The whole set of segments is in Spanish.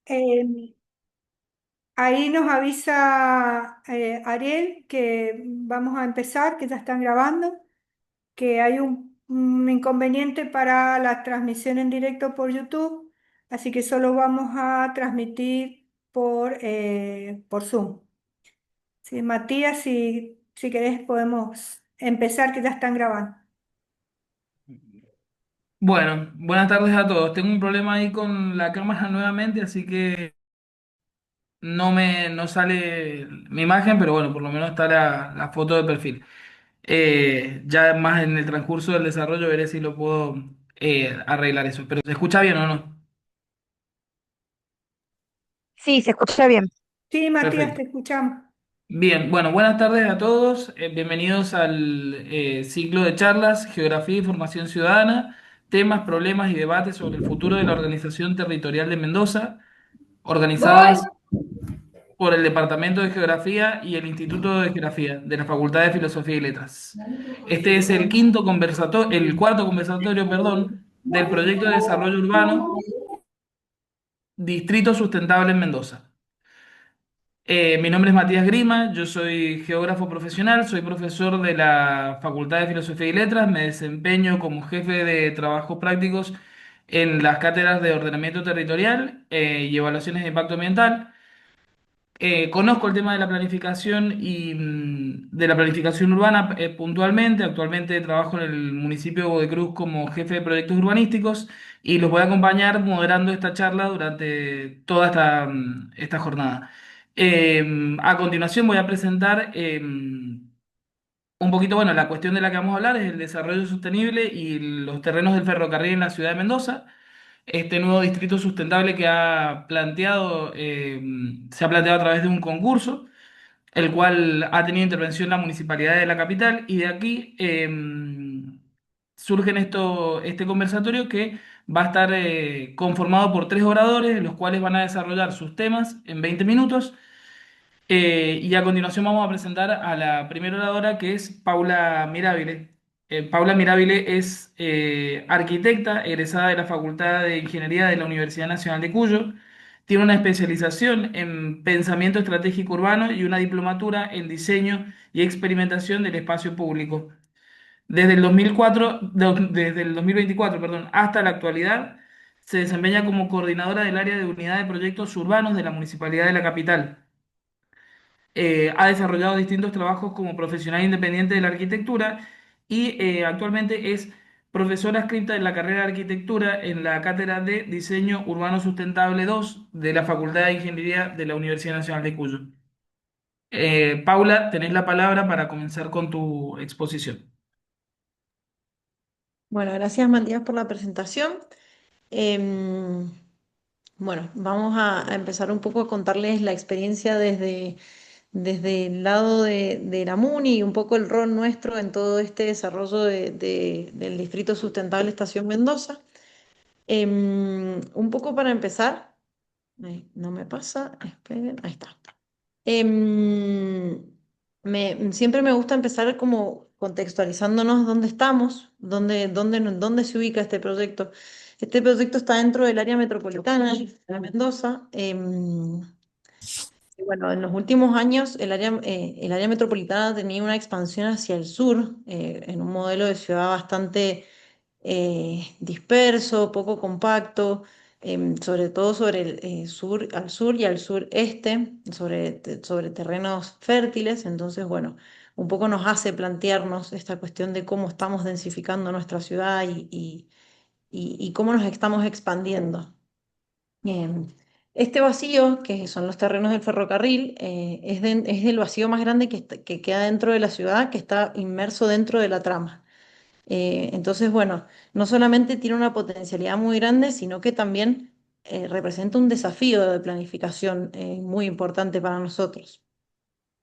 Eh, Ahí nos avisa Ariel que vamos a empezar, que ya están grabando, que hay un inconveniente para la transmisión en directo por YouTube, así que solo vamos a transmitir por Zoom. Sí, Matías, si querés podemos empezar, que ya están grabando. Bueno, buenas tardes a todos. Tengo un problema ahí con la cámara nuevamente, así que no sale mi imagen, pero bueno, por lo menos está la foto de perfil. Ya más en el transcurso del desarrollo veré si lo puedo arreglar eso. Pero ¿se escucha bien o no? Sí, se escucha bien. Sí, Matías, Perfecto. te escuchamos. Bien, bueno, buenas tardes a todos. Bienvenidos al ciclo de charlas Geografía y Formación Ciudadana, temas, problemas y debates sobre el futuro de la organización territorial de Mendoza, Voy. organizadas por el Departamento de Geografía y el Instituto de Geografía de la Facultad de Filosofía y Letras. Este es el cuarto conversatorio, perdón, del proyecto de desarrollo urbano Distrito Sustentable en Mendoza. Mi nombre es Matías Grima, yo soy geógrafo profesional, soy profesor de la Facultad de Filosofía y Letras, me desempeño como jefe de trabajos prácticos en las cátedras de ordenamiento territorial y evaluaciones de impacto ambiental. Conozco el tema de la planificación y de la planificación urbana puntualmente. Actualmente trabajo en el municipio de Godoy Cruz como jefe de proyectos urbanísticos y los voy a acompañar moderando esta charla durante toda esta jornada. A continuación voy a presentar un poquito, bueno, la cuestión de la que vamos a hablar es el desarrollo sostenible y los terrenos del ferrocarril en la ciudad de Mendoza. Este nuevo distrito sustentable que se ha planteado a través de un concurso, el cual ha tenido intervención la municipalidad de la capital, y de aquí surge este conversatorio que va a estar conformado por tres oradores, los cuales van a desarrollar sus temas en 20 minutos. Y a continuación vamos a presentar a la primera oradora, que es Paula Mirabile. Paula Mirabile es arquitecta egresada de la Facultad de Ingeniería de la Universidad Nacional de Cuyo. Tiene una especialización en pensamiento estratégico urbano y una diplomatura en diseño y experimentación del espacio público. Desde el 2024, perdón, hasta la actualidad, se desempeña como coordinadora del área de unidad de proyectos urbanos de la Municipalidad de la capital. Ha desarrollado distintos trabajos como profesional independiente de la arquitectura y actualmente es profesora adscrita en la carrera de arquitectura en la Cátedra de Diseño Urbano Sustentable 2 de la Facultad de Ingeniería de la Universidad Nacional de Cuyo. Paula, tenés la palabra para comenzar con tu exposición. Bueno, gracias Matías por la presentación. Em, bueno, vamos a empezar un poco a contarles la experiencia desde el lado de la MUNI y un poco el rol nuestro en todo este desarrollo del Distrito Sustentable Estación Mendoza. Un poco para empezar, no me pasa, esperen, ahí está. Em, Siempre me gusta empezar como contextualizándonos dónde estamos, dónde se ubica este proyecto. Este proyecto está dentro del área metropolitana de Mendoza. Y bueno, en los últimos años el área metropolitana ha tenido una expansión hacia el sur, en un modelo de ciudad bastante disperso, poco compacto, sobre todo sobre el al sur y al sureste, sobre terrenos fértiles. Entonces, bueno, un poco nos hace plantearnos esta cuestión de cómo estamos densificando nuestra ciudad y cómo nos estamos expandiendo. Bien. Este vacío, que son los terrenos del ferrocarril, es el vacío más grande que queda dentro de la ciudad, que está inmerso dentro de la trama. Entonces, bueno, no solamente tiene una potencialidad muy grande, sino que también representa un desafío de planificación muy importante para nosotros.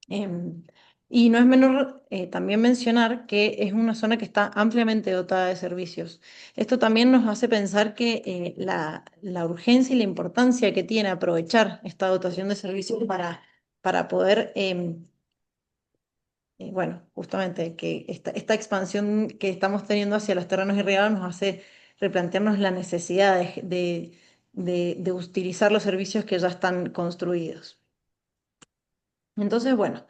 Em, y no es menor también mencionar que es una zona que está ampliamente dotada de servicios. Esto también nos hace pensar que la urgencia y la importancia que tiene aprovechar esta dotación de servicios para poder bueno, justamente que esta expansión que estamos teniendo hacia los terrenos irrigados nos hace replantearnos la necesidad de utilizar los servicios que ya están construidos. Entonces, bueno,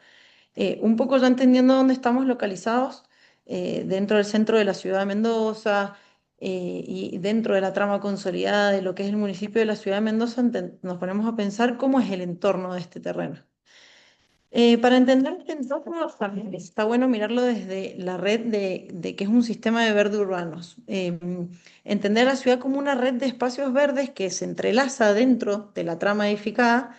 un poco ya entendiendo dónde estamos localizados, dentro del centro de la ciudad de Mendoza y dentro de la trama consolidada de lo que es el municipio de la ciudad de Mendoza, nos ponemos a pensar cómo es el entorno de este terreno. Para entender este entorno, también está bueno mirarlo desde la red de que es un sistema de verde urbanos. Entender la ciudad como una red de espacios verdes que se entrelaza dentro de la trama edificada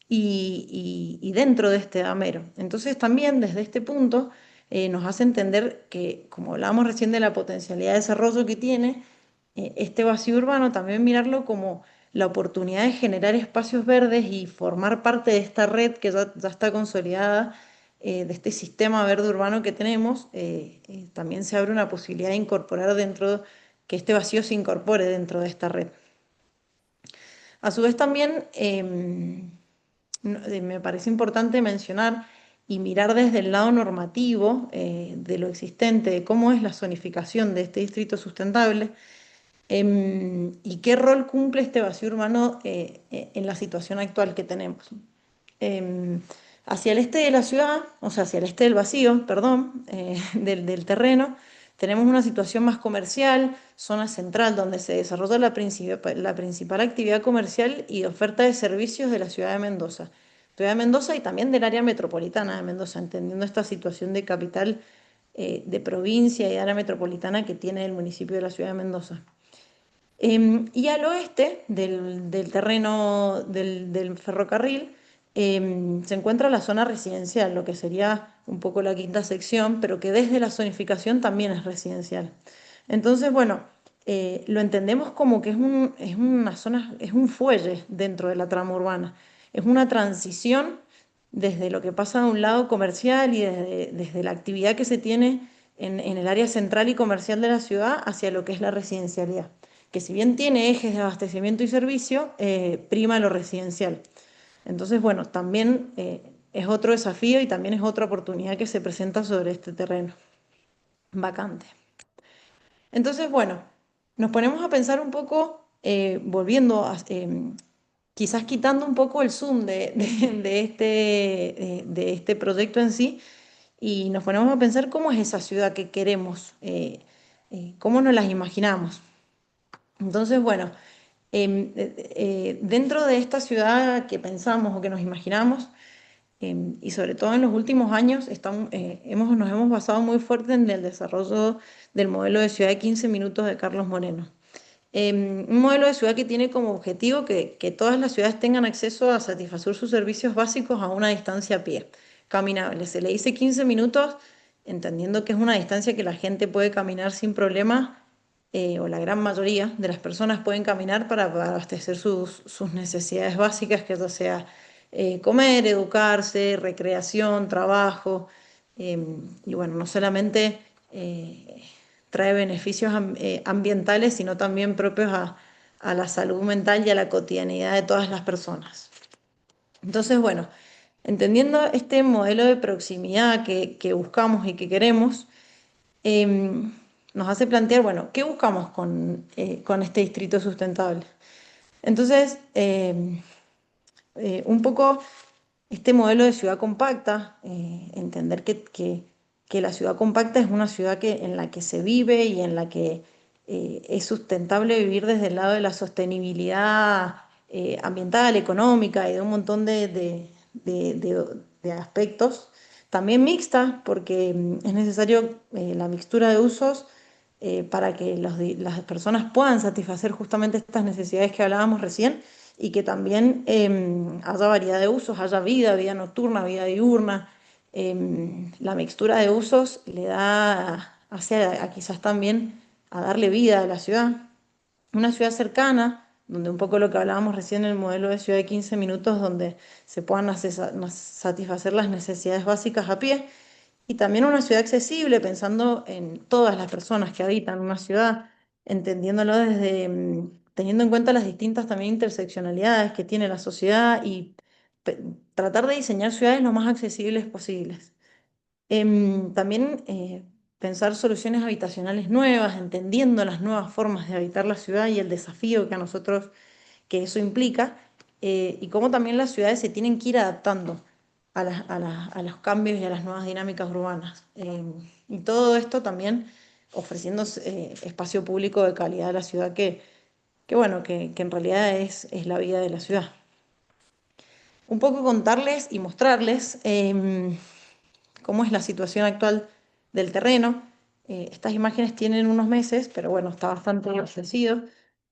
y dentro de este damero. Entonces también desde este punto nos hace entender que, como hablábamos recién de la potencialidad de desarrollo que tiene, este vacío urbano, también mirarlo como la oportunidad de generar espacios verdes y formar parte de esta red que ya está consolidada, de este sistema verde urbano que tenemos. También se abre una posibilidad de incorporar dentro, que este vacío se incorpore dentro de esta red. A su vez también me parece importante mencionar y mirar desde el lado normativo de lo existente, de cómo es la zonificación de este distrito sustentable, y qué rol cumple este vacío urbano en la situación actual que tenemos. Em, Hacia el este de la ciudad, o sea, hacia el este del vacío, perdón, del terreno, tenemos una situación más comercial, zona central, donde se desarrolla la principal actividad comercial y oferta de servicios de la ciudad de Mendoza. Ciudad de Mendoza y también del área metropolitana de Mendoza, entendiendo esta situación de capital, de provincia y área metropolitana que tiene el municipio de la ciudad de Mendoza. Y al oeste del terreno del ferrocarril se encuentra la zona residencial, lo que sería un poco la quinta sección, pero que desde la zonificación también es residencial. Entonces, bueno, lo entendemos como que es una zona, es un fuelle dentro de la trama urbana. Es una transición desde lo que pasa de un lado comercial y desde la actividad que se tiene en el área central y comercial de la ciudad hacia lo que es la residencialidad, que si bien tiene ejes de abastecimiento y servicio, prima lo residencial. Entonces, bueno, también es otro desafío y también es otra oportunidad que se presenta sobre este terreno vacante. Entonces, bueno, nos ponemos a pensar un poco, volviendo quizás quitando un poco el zoom de este proyecto en sí, y nos ponemos a pensar cómo es esa ciudad que queremos, cómo nos las imaginamos. Entonces, bueno, dentro de esta ciudad que pensamos o que nos imaginamos, y sobre todo en los últimos años, nos hemos basado muy fuerte en el desarrollo del modelo de ciudad de 15 minutos de Carlos Moreno. Un modelo de ciudad que tiene como objetivo que todas las ciudades tengan acceso a satisfacer sus servicios básicos a una distancia a pie, caminable. Se le dice 15 minutos, entendiendo que es una distancia que la gente puede caminar sin problema, o la gran mayoría de las personas pueden caminar para abastecer sus necesidades básicas, que ya sea comer, educarse, recreación, trabajo, y bueno, no solamente trae beneficios ambientales, sino también propios a la salud mental y a la cotidianidad de todas las personas. Entonces, bueno, entendiendo este modelo de proximidad que buscamos y que queremos, nos hace plantear, bueno, ¿qué buscamos con este distrito sustentable? Entonces, un poco este modelo de ciudad compacta, entender que la ciudad compacta es una ciudad en la que se vive y en la que es sustentable vivir desde el lado de la sostenibilidad ambiental, económica y de un montón de aspectos. También mixta, porque es necesario la mixtura de usos para que las personas puedan satisfacer justamente estas necesidades que hablábamos recién y que también haya variedad de usos, haya vida nocturna, vida diurna. La mixtura de usos le da, hace quizás también a darle vida a la ciudad. Una ciudad cercana, donde un poco lo que hablábamos recién en el modelo de ciudad de 15 minutos, donde se puedan satisfacer las necesidades básicas a pie, y también una ciudad accesible, pensando en todas las personas que habitan una ciudad, entendiéndolo desde, teniendo en cuenta las distintas también interseccionalidades que tiene la sociedad y tratar de diseñar ciudades lo más accesibles posibles. También pensar soluciones habitacionales nuevas, entendiendo las nuevas formas de habitar la ciudad y el desafío que a nosotros que eso implica y cómo también las ciudades se tienen que ir adaptando a los cambios y a las nuevas dinámicas urbanas. Y todo esto también ofreciendo espacio público de calidad a la ciudad que bueno, que en realidad es la vida de la ciudad. Un poco contarles y mostrarles cómo es la situación actual del terreno. Estas imágenes tienen unos meses, pero bueno, está bastante ofrecido.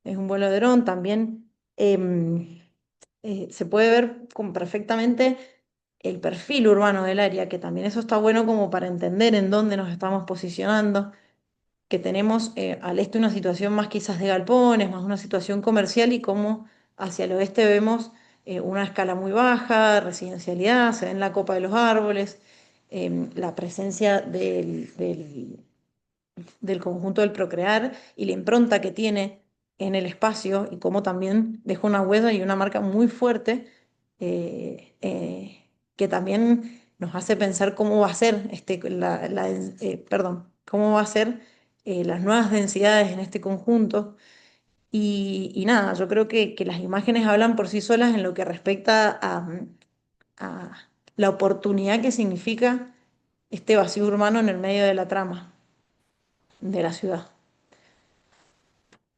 Es un vuelo de dron también. Se puede ver perfectamente el perfil urbano del área, que también eso está bueno como para entender en dónde nos estamos posicionando, que tenemos al este una situación más quizás de galpones, más una situación comercial y cómo hacia el oeste vemos una escala muy baja, residencialidad, se ve en la copa de los árboles, la presencia del conjunto del procrear y la impronta que tiene en el espacio y cómo también deja una huella y una marca muy fuerte que también nos hace pensar cómo va a ser cómo va a ser las nuevas densidades en este conjunto. Y nada, yo creo que las imágenes hablan por sí solas en lo que respecta a la oportunidad que significa este vacío urbano en el medio de la trama de la ciudad.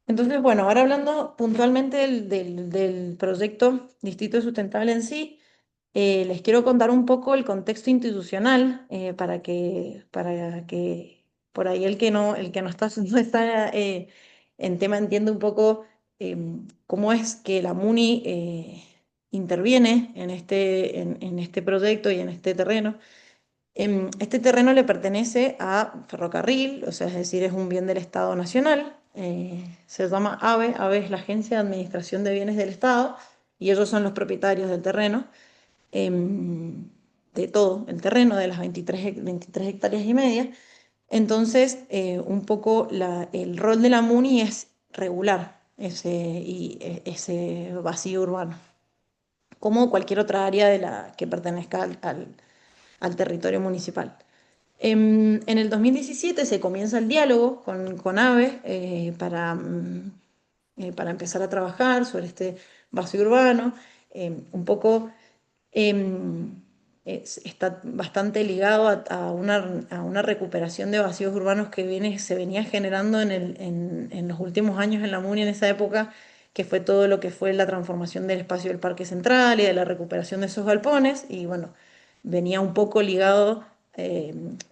Entonces, bueno, ahora hablando puntualmente del proyecto Distrito Sustentable en sí, les quiero contar un poco el contexto institucional para que por ahí el que no está, no está en tema entienda un poco cómo es que la MUNI interviene en este proyecto y en este terreno. Este terreno le pertenece a Ferrocarril, o sea, es decir, es un bien del Estado Nacional. Se llama AVE, AVE es la Agencia de Administración de Bienes del Estado, y ellos son los propietarios del terreno, de todo el terreno, de las 23 hectáreas y media. Entonces, un poco el rol de la MUNI es regular ese vacío urbano, como cualquier otra área que pertenezca al territorio municipal. En el 2017 se comienza el diálogo con AVE para empezar a trabajar sobre este vacío urbano. Un poco está bastante ligado a una recuperación de vacíos urbanos que se venía generando en los últimos años en la MUNI en esa época, que fue todo lo que fue la transformación del espacio del Parque Central y de la recuperación de esos galpones. Y bueno, venía un poco ligado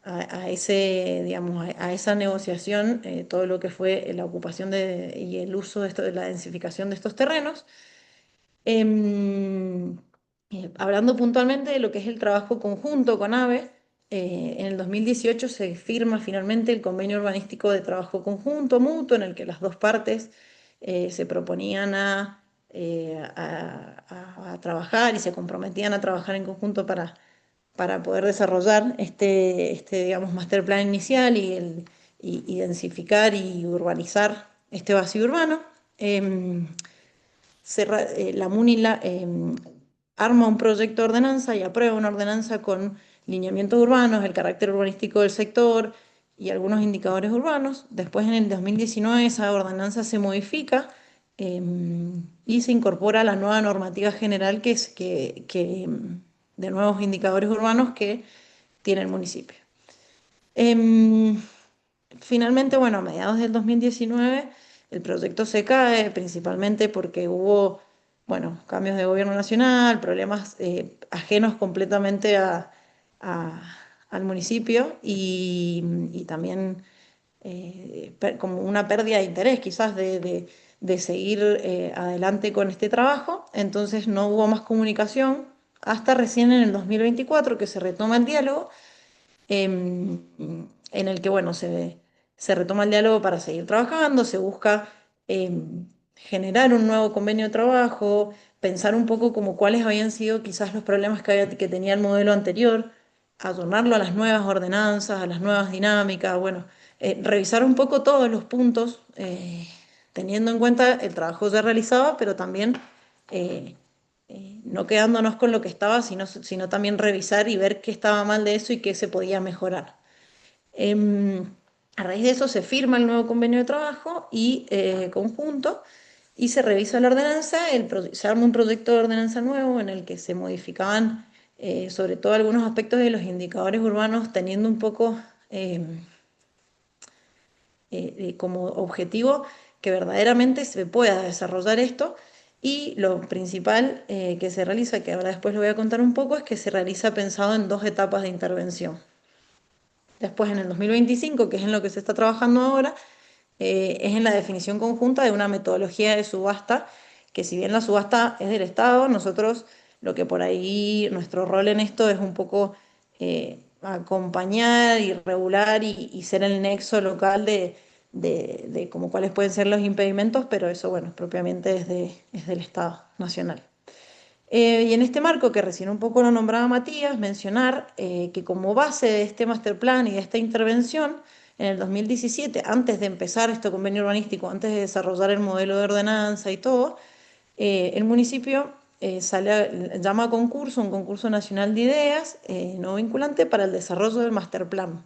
a ese, digamos, a esa negociación, todo lo que fue la ocupación y el uso de la densificación de estos terrenos. Em, Hablando puntualmente de lo que es el trabajo conjunto con AVE, en el 2018 se firma finalmente el convenio urbanístico de trabajo conjunto mutuo en el que las dos partes se proponían a trabajar y se comprometían a trabajar en conjunto para poder desarrollar digamos, master plan inicial y densificar y urbanizar este vacío urbano. Em, la MUNI arma un proyecto de ordenanza y aprueba una ordenanza con lineamientos urbanos, el carácter urbanístico del sector y algunos indicadores urbanos. Después, en el 2019, esa ordenanza se modifica eh, y se incorpora la nueva normativa general de nuevos indicadores urbanos que tiene el municipio. Em, Finalmente, bueno, a mediados del 2019 el proyecto se cae principalmente porque hubo, bueno, cambios de gobierno nacional, problemas ajenos completamente al municipio y también como una pérdida de interés quizás de seguir adelante con este trabajo. Entonces no hubo más comunicación hasta recién en el 2024 que se retoma el diálogo en el que, bueno, se retoma el diálogo para seguir trabajando, se busca generar un nuevo convenio de trabajo, pensar un poco como cuáles habían sido quizás los problemas que tenía el modelo anterior, adornarlo a las nuevas ordenanzas, a las nuevas dinámicas, bueno, revisar un poco todos los puntos, teniendo en cuenta el trabajo ya realizado, pero también eh, no quedándonos con lo que estaba, sino también revisar y ver qué estaba mal de eso y qué se podía mejorar. A raíz de eso se firma el nuevo convenio de trabajo y conjunto y se revisa la ordenanza, se arma un proyecto de ordenanza nuevo en el que se modificaban sobre todo algunos aspectos de los indicadores urbanos, teniendo un poco como objetivo que verdaderamente se pueda desarrollar esto. Y lo principal que se realiza, que ahora después lo voy a contar un poco, es que se realiza pensado en dos etapas de intervención. Después, en el 2025, que es en lo que se está trabajando ahora, es en la definición conjunta de una metodología de subasta, que si bien la subasta es del Estado, nosotros lo que por ahí, nuestro rol en esto es un poco acompañar y regular y ser el nexo local de como cuáles pueden ser los impedimentos, pero eso, bueno, propiamente es del Estado nacional. Y en este marco, que recién un poco lo nombraba Matías, mencionar que como base de este master plan y de esta intervención, en el 2017, antes de empezar este convenio urbanístico, antes de desarrollar el modelo de ordenanza y todo, el municipio llama a concurso, un concurso nacional de ideas no vinculante para el desarrollo del master plan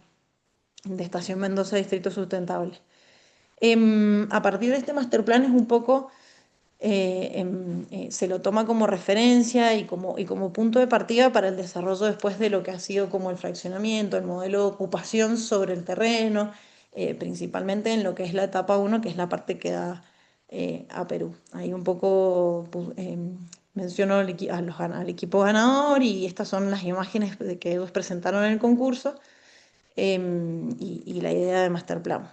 de Estación Mendoza Distrito Sustentable. A partir de este master plan es un poco se lo toma como referencia y como punto de partida para el desarrollo después de lo que ha sido como el fraccionamiento, el modelo de ocupación sobre el terreno, principalmente en lo que es la etapa uno, que es la parte que da a Perú. Ahí un poco menciono al equipo ganador y estas son las imágenes que ellos presentaron en el concurso y la idea de master plan.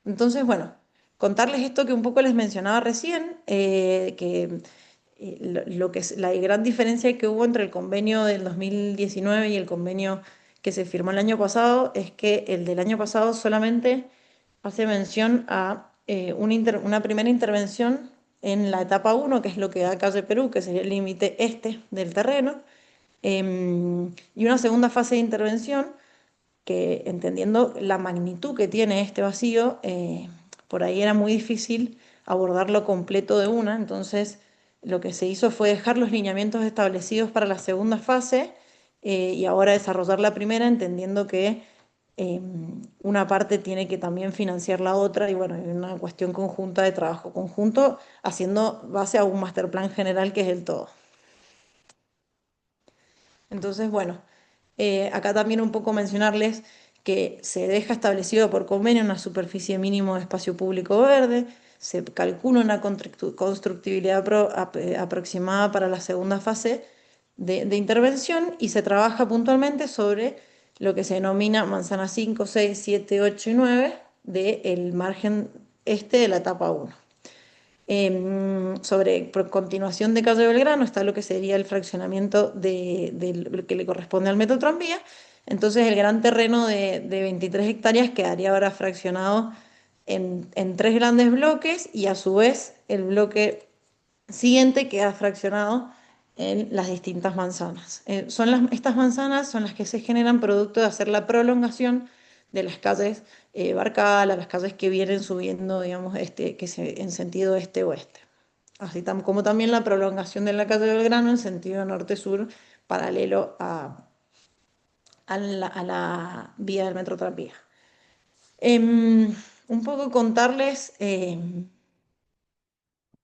Entonces, bueno, contarles esto que un poco les mencionaba recién, que lo que es la gran diferencia que hubo entre el convenio del 2019 y el convenio que se firmó el año pasado es que el del año pasado solamente hace mención a una primera intervención en la etapa uno, que es lo que da Calle Perú, que sería el límite este del terreno, y una segunda fase de intervención que entendiendo la magnitud que tiene este vacío, por ahí era muy difícil abordarlo completo de una, entonces lo que se hizo fue dejar los lineamientos establecidos para la segunda fase y ahora desarrollar la primera, entendiendo que eh, una parte tiene que también financiar la otra y bueno, hay una cuestión conjunta de trabajo conjunto haciendo base a un master plan general que es el todo. Entonces, bueno, acá también un poco mencionarles que se deja establecido por convenio una superficie mínimo de espacio público verde, se calcula una constructibilidad aproximada para la segunda fase de intervención y se trabaja puntualmente sobre lo que se denomina manzana 5, 6, 7, 8 y 9 del margen este de la etapa uno. Sobre continuación de Calle Belgrano está lo que sería el fraccionamiento de lo que le corresponde al metro tranvía. Entonces el gran terreno de 23 hectáreas quedaría ahora fraccionado en tres grandes bloques y a su vez el bloque siguiente queda fraccionado en las distintas manzanas. Estas manzanas son las que se generan producto de hacer la prolongación de las calles Barcala, las calles que vienen subiendo, digamos, en sentido este-oeste. Así como también la prolongación de la calle Belgrano en sentido norte-sur, paralelo a la vía del metro tranvía. Un poco contarles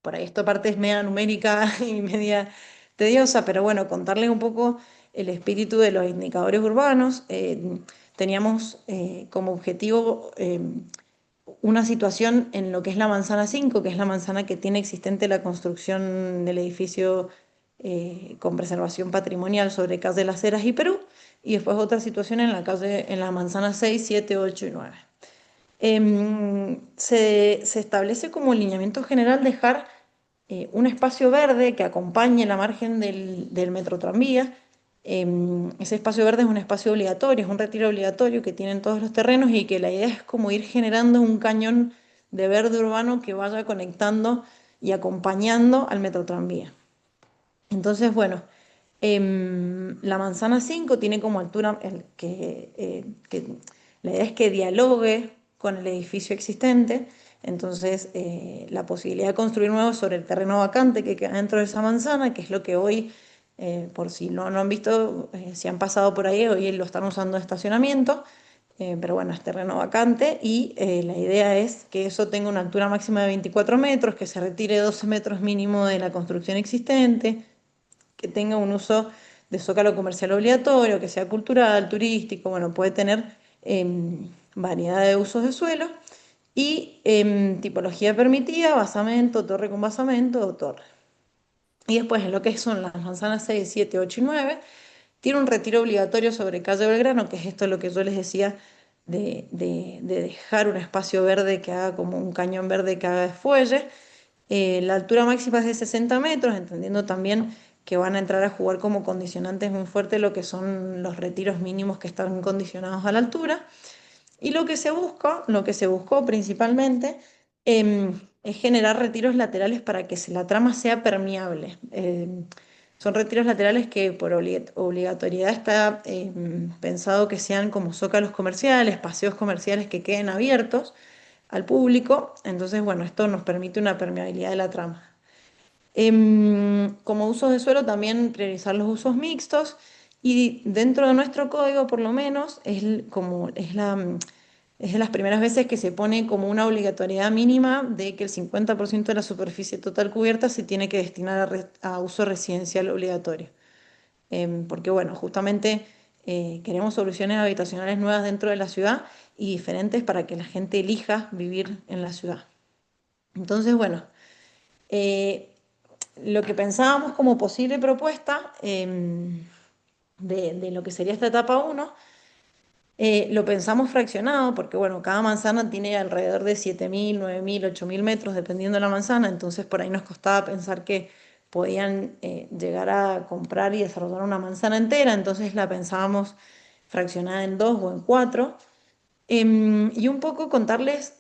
por ahí esta parte es media numérica y media tediosa, pero bueno, contarles un poco el espíritu de los indicadores urbanos. Teníamos como objetivo una situación en lo que es la manzana 5, que es la manzana que tiene existente la construcción del edificio con preservación patrimonial sobre calle Las Heras y Perú, y después otra situación en en la manzana 6, 7, 8 y 9. Se establece como lineamiento general dejar un espacio verde que acompañe la margen del metro tranvía. Ese espacio verde es un espacio obligatorio, es un retiro obligatorio que tienen todos los terrenos y que la idea es como ir generando un cañón de verde urbano que vaya conectando y acompañando al metro tranvía. Entonces, bueno, la manzana 5 tiene como altura que la idea es que dialogue con el edificio existente, entonces la posibilidad de construir nuevo sobre el terreno vacante que queda dentro de esa manzana, que es lo que hoy, por si no han visto, si han pasado por ahí, hoy lo están usando de estacionamiento, pero bueno, es terreno vacante y la idea es que eso tenga una altura máxima de 24 metros, que se retire 12 metros mínimo de la construcción existente, que tenga un uso de zócalo comercial obligatorio, que sea cultural, turístico, bueno, puede tener variedad de usos de suelo y tipología permitida, basamento, torre con basamento o torre. Y después en lo que son las manzanas 6, 7, 8 y 9 tiene un retiro obligatorio sobre calle Belgrano, que es esto lo que yo les decía de dejar un espacio verde que haga como un cañón verde que haga de fuelle. La altura máxima es de 60 metros, entendiendo también que van a entrar a jugar como condicionantes muy fuertes lo que son los retiros mínimos que están condicionados a la altura. Y lo que se buscó principalmente, es generar retiros laterales para que la trama sea permeable. Son retiros laterales que por obligatoriedad está pensado que sean como zócalos comerciales, paseos comerciales que queden abiertos al público. Entonces, bueno, esto nos permite una permeabilidad de la trama. Como usos de suelo, también priorizar los usos mixtos y dentro de nuestro código, por lo menos, es de las primeras veces que se pone como una obligatoriedad mínima de que el 50% de la superficie total cubierta se tiene que destinar a uso residencial obligatorio. Porque, bueno, justamente queremos soluciones habitacionales nuevas dentro de la ciudad y diferentes para que la gente elija vivir en la ciudad. Entonces, bueno. eh, lo que pensábamos como posible propuesta de lo que sería esta etapa uno, lo pensamos fraccionado porque, bueno, cada manzana tiene alrededor de 7.000, 9.000, 8.000 metros, dependiendo de la manzana, entonces por ahí nos costaba pensar que podían llegar a comprar y desarrollar una manzana entera, entonces la pensábamos fraccionada en dos o en cuatro. Y un poco contarles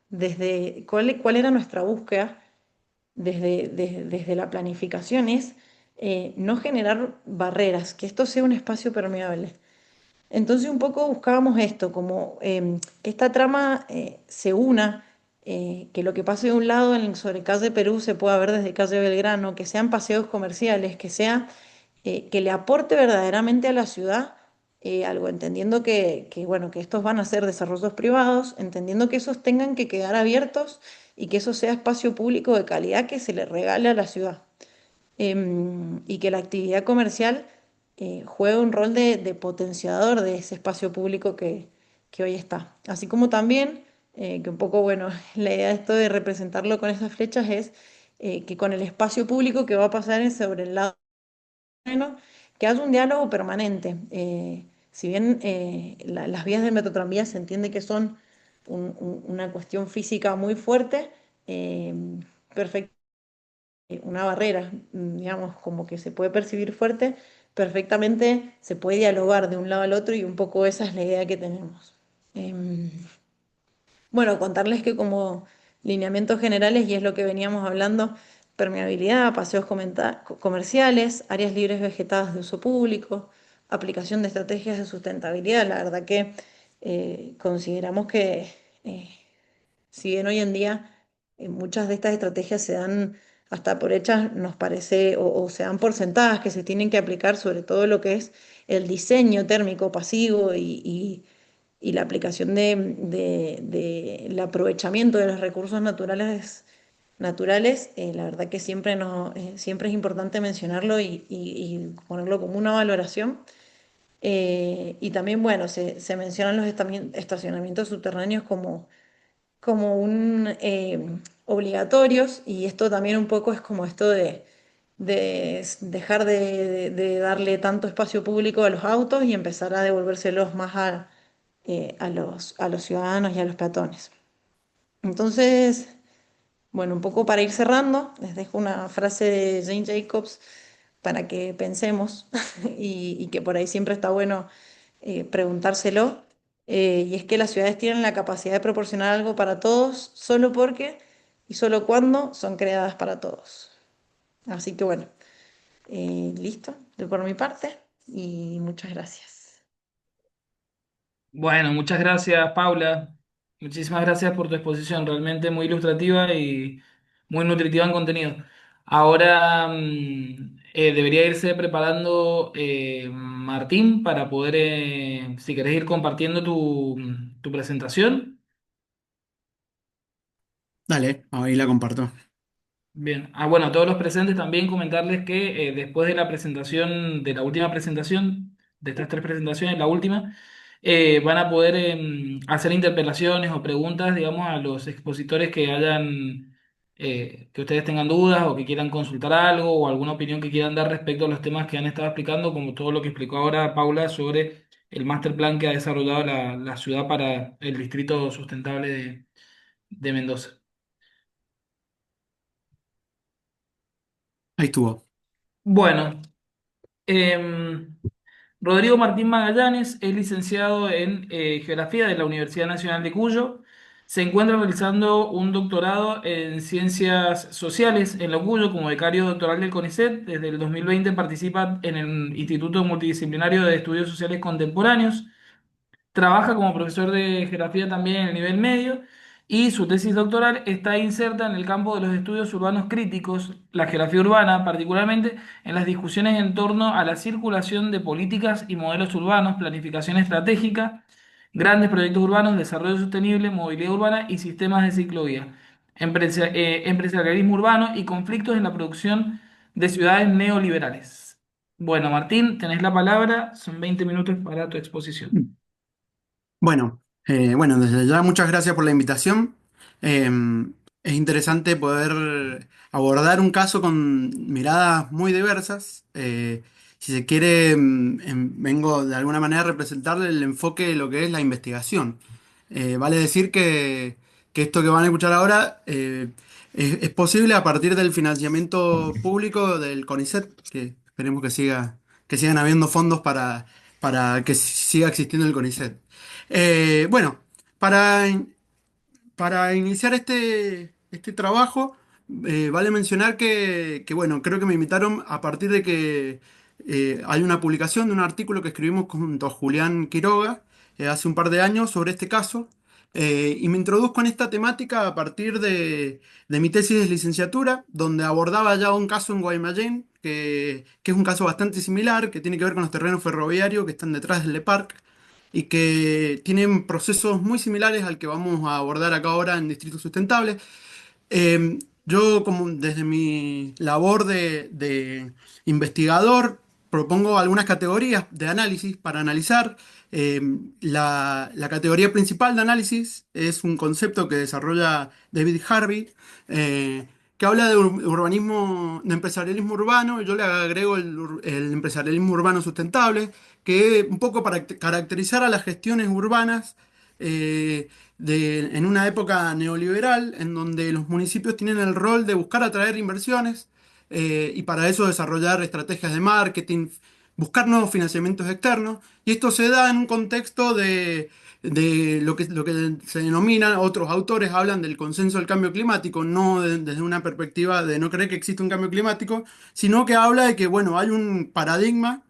desde cuál era nuestra búsqueda desde la planificación es no generar barreras, que esto sea un espacio permeable. Entonces un poco buscábamos esto, como que esta trama se una, que lo que pase de un lado sobre calle Perú se pueda ver desde calle Belgrano, que sean paseos comerciales, que sea que le aporte verdaderamente a la ciudad algo, entendiendo bueno, que estos van a ser desarrollos privados, entendiendo que esos tengan que quedar abiertos y que eso sea espacio público de calidad que se le regale a la ciudad. Y que la actividad comercial juegue un rol de potenciador de ese espacio público que hoy está. Así como también, que un poco, bueno, la idea de esto de representarlo con esas flechas es que con el espacio público que va a pasar es sobre el lado bueno, que haya un diálogo permanente. Si bien las vías del metrotranvía se entiende que son una cuestión física muy fuerte, eh, perfecto, una barrera, digamos, como que se puede percibir fuerte, perfectamente se puede dialogar de un lado al otro y un poco esa es la idea que tenemos. Em, bueno, contarles que como lineamientos generales, y es lo que veníamos hablando, permeabilidad, paseos comerciales, áreas libres vegetadas de uso público, aplicación de estrategias de sustentabilidad. La verdad que consideramos que eh, si bien hoy en día muchas de estas estrategias se dan hasta por hechas, nos parece, o se dan por sentadas que se tienen que aplicar sobre todo lo que es el diseño térmico pasivo y la aplicación del aprovechamiento de los recursos naturales, la verdad que siempre, siempre es importante mencionarlo y ponerlo como una valoración. Y también, bueno, se mencionan los estacionamientos subterráneos como obligatorios y esto también un poco es como esto de dejar de darle tanto espacio público a los autos y empezar a devolvérselos más a los ciudadanos y a los peatones. Entonces, bueno, un poco para ir cerrando, les dejo una frase de Jane Jacobs para que pensemos y que por ahí siempre está bueno preguntárselo. Y es que las ciudades tienen la capacidad de proporcionar algo para todos solo porque y solo cuando son creadas para todos. Así que bueno, listo, de por mi parte y muchas gracias. Bueno, muchas gracias, Paula. Muchísimas gracias por tu exposición, realmente muy ilustrativa y muy nutritiva en contenido. Ahora, Debería irse preparando Martín para poder, si querés ir compartiendo tu presentación. Dale, ahí la comparto. Bien. Ah, bueno, a todos los presentes también comentarles que después de la presentación, de la última presentación, de estas tres presentaciones, la última, van a poder hacer interpelaciones o preguntas, digamos, a los expositores que hayan, que ustedes tengan dudas o que quieran consultar algo o alguna opinión que quieran dar respecto a los temas que han estado explicando, como todo lo que explicó ahora Paula sobre el master plan que ha desarrollado la ciudad para el distrito sustentable de Mendoza. Ahí estuvo. Bueno. em, Rodrigo Martín Magallanes es licenciado en Geografía de la Universidad Nacional de Cuyo. Se encuentra realizando un doctorado en Ciencias Sociales en la Cuyo como becario doctoral del CONICET. Desde el 2020 participa en el Instituto Multidisciplinario de Estudios Sociales Contemporáneos. Trabaja como profesor de geografía también en el nivel medio y su tesis doctoral está inserta en el campo de los estudios urbanos críticos, la geografía urbana, particularmente en las discusiones en torno a la circulación de políticas y modelos urbanos, planificación estratégica, grandes proyectos urbanos, desarrollo sostenible, movilidad urbana y sistemas de ciclovía, empresarialismo urbano y conflictos en la producción de ciudades neoliberales. Bueno, Martín, tenés la palabra, son 20 minutos para tu exposición. Bueno, desde ya muchas gracias por la invitación. Eh, es interesante poder abordar un caso con miradas muy diversas. Si se quiere, vengo de alguna manera a representarle el enfoque de lo que es la investigación. Vale decir que esto que van a escuchar ahora es posible a partir del financiamiento público del CONICET, que esperemos que sigan habiendo fondos para que siga existiendo el CONICET. Bueno, para, para iniciar este trabajo, vale mencionar bueno, creo que me invitaron a partir de que hay una publicación de un artículo que escribimos junto a Julián Quiroga hace un par de años sobre este caso. Y me introduzco en esta temática a partir de mi tesis de licenciatura, donde abordaba ya un caso en Guaymallén, que es un caso bastante similar, que tiene que ver con los terrenos ferroviarios que están detrás del Le Parc y que tienen procesos muy similares al que vamos a abordar acá ahora en Distrito Sustentable. Yo, como desde mi labor de investigador, propongo algunas categorías de análisis para analizar. La categoría principal de análisis es un concepto que desarrolla David Harvey, que habla de urbanismo, de empresarialismo urbano, y yo le agrego el empresarialismo urbano sustentable, que un poco para caracterizar a las gestiones urbanas eh, en una época neoliberal en donde los municipios tienen el rol de buscar atraer inversiones y para eso desarrollar estrategias de marketing, buscar nuevos financiamientos externos. Y esto se da en un contexto de lo que se denomina, otros autores hablan del consenso del cambio climático, no desde una perspectiva de no creer que existe un cambio climático, sino que habla de que, bueno, hay un paradigma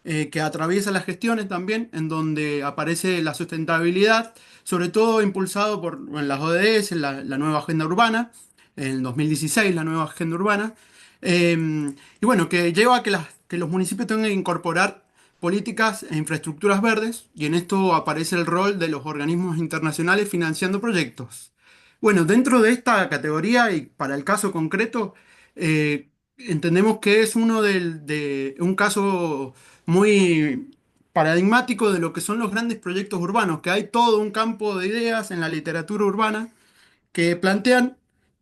que atraviesa las gestiones también, en donde aparece la sustentabilidad, sobre todo impulsado por bueno, las ODS, la nueva agenda urbana, en el 2016 la nueva agenda urbana, y bueno, que lleva a que los municipios tengan que incorporar políticas e infraestructuras verdes, y en esto aparece el rol de los organismos internacionales financiando proyectos. Bueno, dentro de esta categoría y para el caso concreto, entendemos que es de un caso muy paradigmático de lo que son los grandes proyectos urbanos, que hay todo un campo de ideas en la literatura urbana que plantean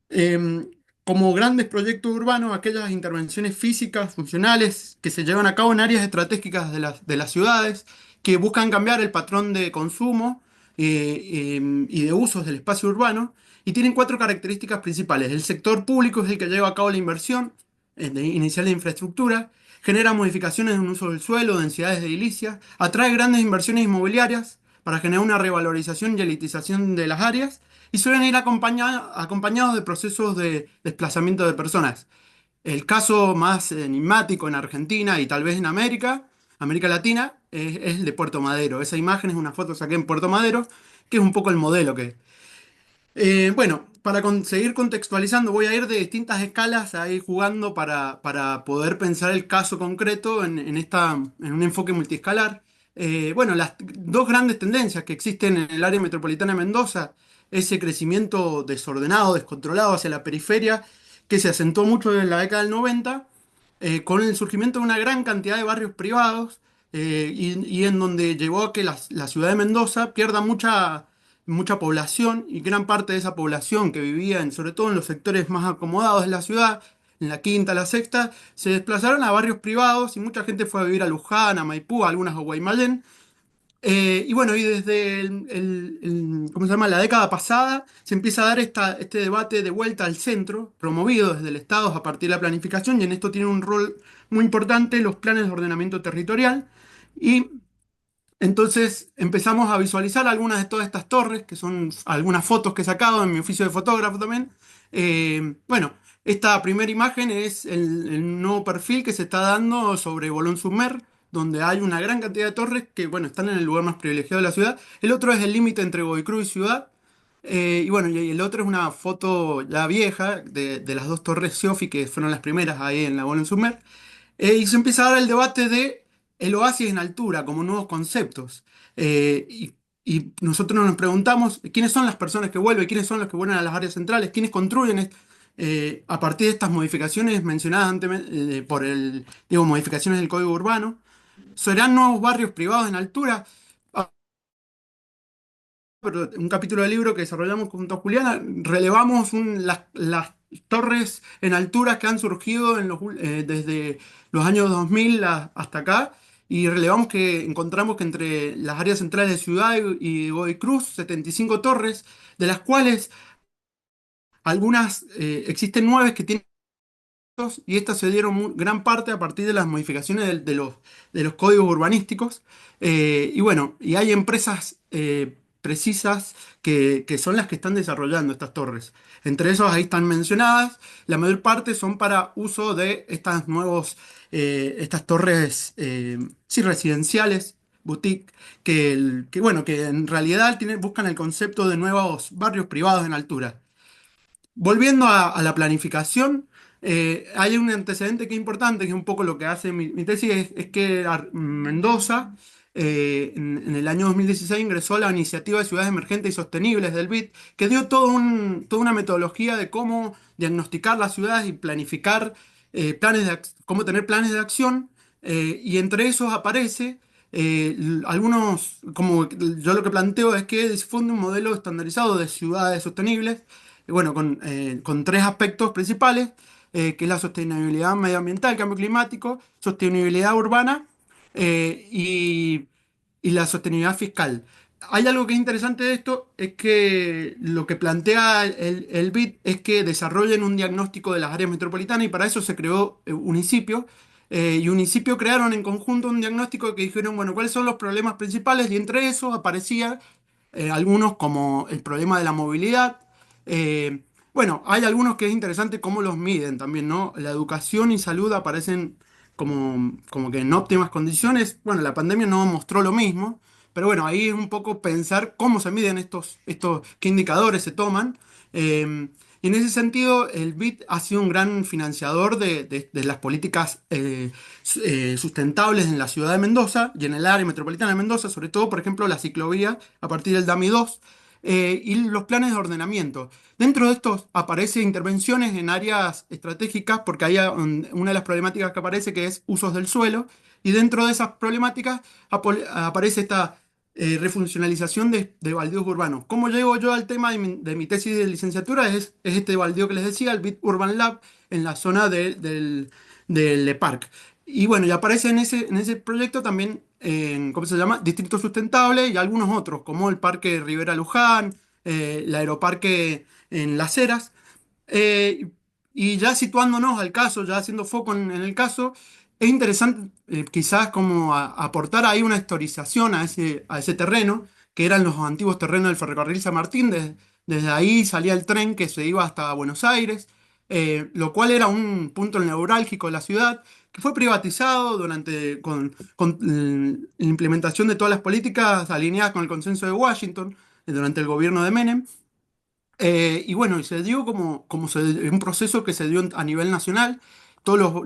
eh, como grandes proyectos urbanos aquellas intervenciones físicas, funcionales, que se llevan a cabo en áreas estratégicas de las ciudades, que buscan cambiar el patrón de consumo y de usos del espacio urbano, y tienen cuatro características principales. El sector público es el que lleva a cabo la inversión inicial de infraestructura, genera modificaciones en un uso del suelo, densidades de edilicias, atrae grandes inversiones inmobiliarias para generar una revalorización y elitización de las áreas, y suelen ir acompañados de procesos de desplazamiento de personas. El caso más enigmático en Argentina y tal vez en América Latina, es el de Puerto Madero. Esa imagen es una foto que saqué en Puerto Madero, que es un poco el modelo Bueno, para seguir contextualizando, voy a ir de distintas escalas a ir jugando para poder pensar el caso concreto en un enfoque multiescalar. Bueno, las dos grandes tendencias que existen en el área metropolitana de Mendoza, ese crecimiento desordenado, descontrolado hacia la periferia, que se acentuó mucho en la década del 90, con el surgimiento de una gran cantidad de barrios privados, y en donde llevó a que la ciudad de Mendoza pierda mucha población, y gran parte de esa población que vivía sobre todo en los sectores más acomodados de la ciudad, en la quinta, la sexta, se desplazaron a barrios privados y mucha gente fue a vivir a Luján, a Maipú, algunas a Guaymallén. Y bueno, y desde ¿cómo se llama? La década pasada se empieza a dar este debate de vuelta al centro, promovido desde el Estado a partir de la planificación, y en esto tiene un rol muy importante los planes de ordenamiento territorial. Y entonces empezamos a visualizar algunas de todas estas torres, que son algunas fotos que he sacado en mi oficio de fotógrafo también. Bueno, esta primera imagen es el nuevo perfil que se está dando sobre Bolón-Sur-Mer, donde hay una gran cantidad de torres que, bueno, están en el lugar más privilegiado de la ciudad. El otro es el límite entre Godoy Cruz y Ciudad. Y bueno, y el otro es una foto ya vieja de las dos torres Scioffi, que fueron las primeras ahí en la Bolón-Sur-Mer. Y se empieza a dar el debate de el oasis en altura como nuevos conceptos. Eh, y, y nosotros nos preguntamos quiénes son las personas que vuelven, quiénes son los que vuelven a las áreas centrales, quiénes construyen a partir de estas modificaciones mencionadas antes, digo, modificaciones del código urbano. ¿Serán nuevos barrios privados en altura? Pero un capítulo del libro que desarrollamos junto a Juliana, relevamos las torres en alturas que han surgido desde los años 2000 hasta acá, y relevamos que encontramos que entre las áreas centrales de Ciudad y Godoy Cruz, 75 torres, de las cuales algunas, existen 9 que tienen, y estas se dieron gran parte a partir de las modificaciones de los códigos urbanísticos. Y bueno, y hay empresas precisas que son las que están desarrollando estas torres. Entre esos ahí están mencionadas. La mayor parte son para uso de estas torres, sí, residenciales, boutique, bueno, que en realidad buscan el concepto de nuevos barrios privados en altura. Volviendo a la planificación, hay un antecedente que es importante, que es un poco lo que hace mi tesis, es que Mendoza, en el año 2016 ingresó a la Iniciativa de Ciudades Emergentes y Sostenibles del BID, que dio toda una metodología de cómo diagnosticar las ciudades y planificar, cómo tener planes de acción, y entre esos aparece algunos, como yo lo que planteo es que se funde un modelo estandarizado de ciudades sostenibles, bueno, con tres aspectos principales, que es la sostenibilidad medioambiental, cambio climático, sostenibilidad urbana, y la sostenibilidad fiscal. Hay algo que es interesante de esto, es que lo que plantea el BID es que desarrollen un diagnóstico de las áreas metropolitanas, y para eso se creó Unicipio. Y Unicipio crearon en conjunto un diagnóstico que dijeron, bueno, ¿cuáles son los problemas principales? Y entre esos aparecía algunos como el problema de la movilidad. Eh, bueno, hay algunos que es interesante cómo los miden también, ¿no? La educación y salud aparecen como que en óptimas condiciones. Bueno, la pandemia no mostró lo mismo, pero bueno, ahí es un poco pensar cómo se miden qué indicadores se toman. Y en ese sentido, el BID ha sido un gran financiador de las políticas sustentables en la ciudad de Mendoza y en el área metropolitana de Mendoza, sobre todo, por ejemplo, la ciclovía a partir del DAMI 2, y los planes de ordenamiento. Dentro de estos aparecen intervenciones en áreas estratégicas, porque hay una de las problemáticas que aparece que es usos del suelo, y dentro de esas problemáticas aparece esta refuncionalización de baldíos urbanos. ¿Cómo llego yo al tema de mi tesis de licenciatura? Es este baldío que les decía, el BIT Urban Lab, en la zona del Le Parc. Y bueno, y aparece en ese proyecto también, ¿cómo se llama? Distrito Sustentable y algunos otros, como el Parque Rivera Luján, el Aeroparque en Las Heras. Eh, y ya situándonos al caso, ya haciendo foco en el caso, es interesante, quizás como aportar ahí una historización a ese terreno, que eran los antiguos terrenos del ferrocarril San Martín. Desde ahí salía el tren que se iba hasta Buenos Aires, lo cual era un punto neurálgico de la ciudad, que fue privatizado con la implementación de todas las políticas alineadas con el consenso de Washington, durante el gobierno de Menem. Y bueno, y se dio un proceso que se dio a nivel nacional. Todos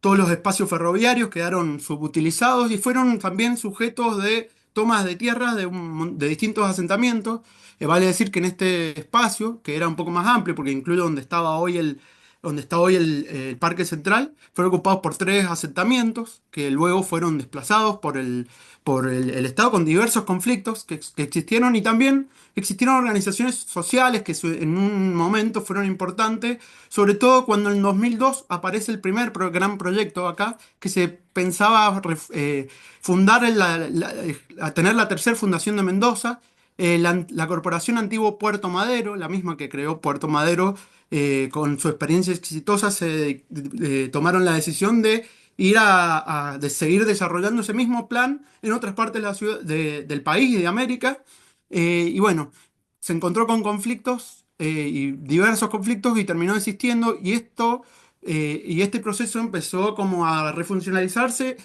todos los espacios ferroviarios quedaron subutilizados y fueron también sujetos de tomas de tierras de distintos asentamientos. Vale decir que en este espacio, que era un poco más amplio, porque incluye donde está hoy el Parque Central, fueron ocupados por tres asentamientos que luego fueron desplazados por el Estado con diversos conflictos que existieron, y también existieron organizaciones sociales que en un momento fueron importantes, sobre todo cuando en 2002 aparece el primer gran proyecto acá, que se pensaba fundar a tener la tercera fundación de Mendoza, la Corporación Antiguo Puerto Madero, la misma que creó Puerto Madero. Con su experiencia exitosa tomaron la decisión de de seguir desarrollando ese mismo plan en otras partes de la ciudad, del país y de América. Y bueno, se encontró con conflictos, y diversos conflictos, y terminó existiendo, y este proceso empezó como a refuncionalizarse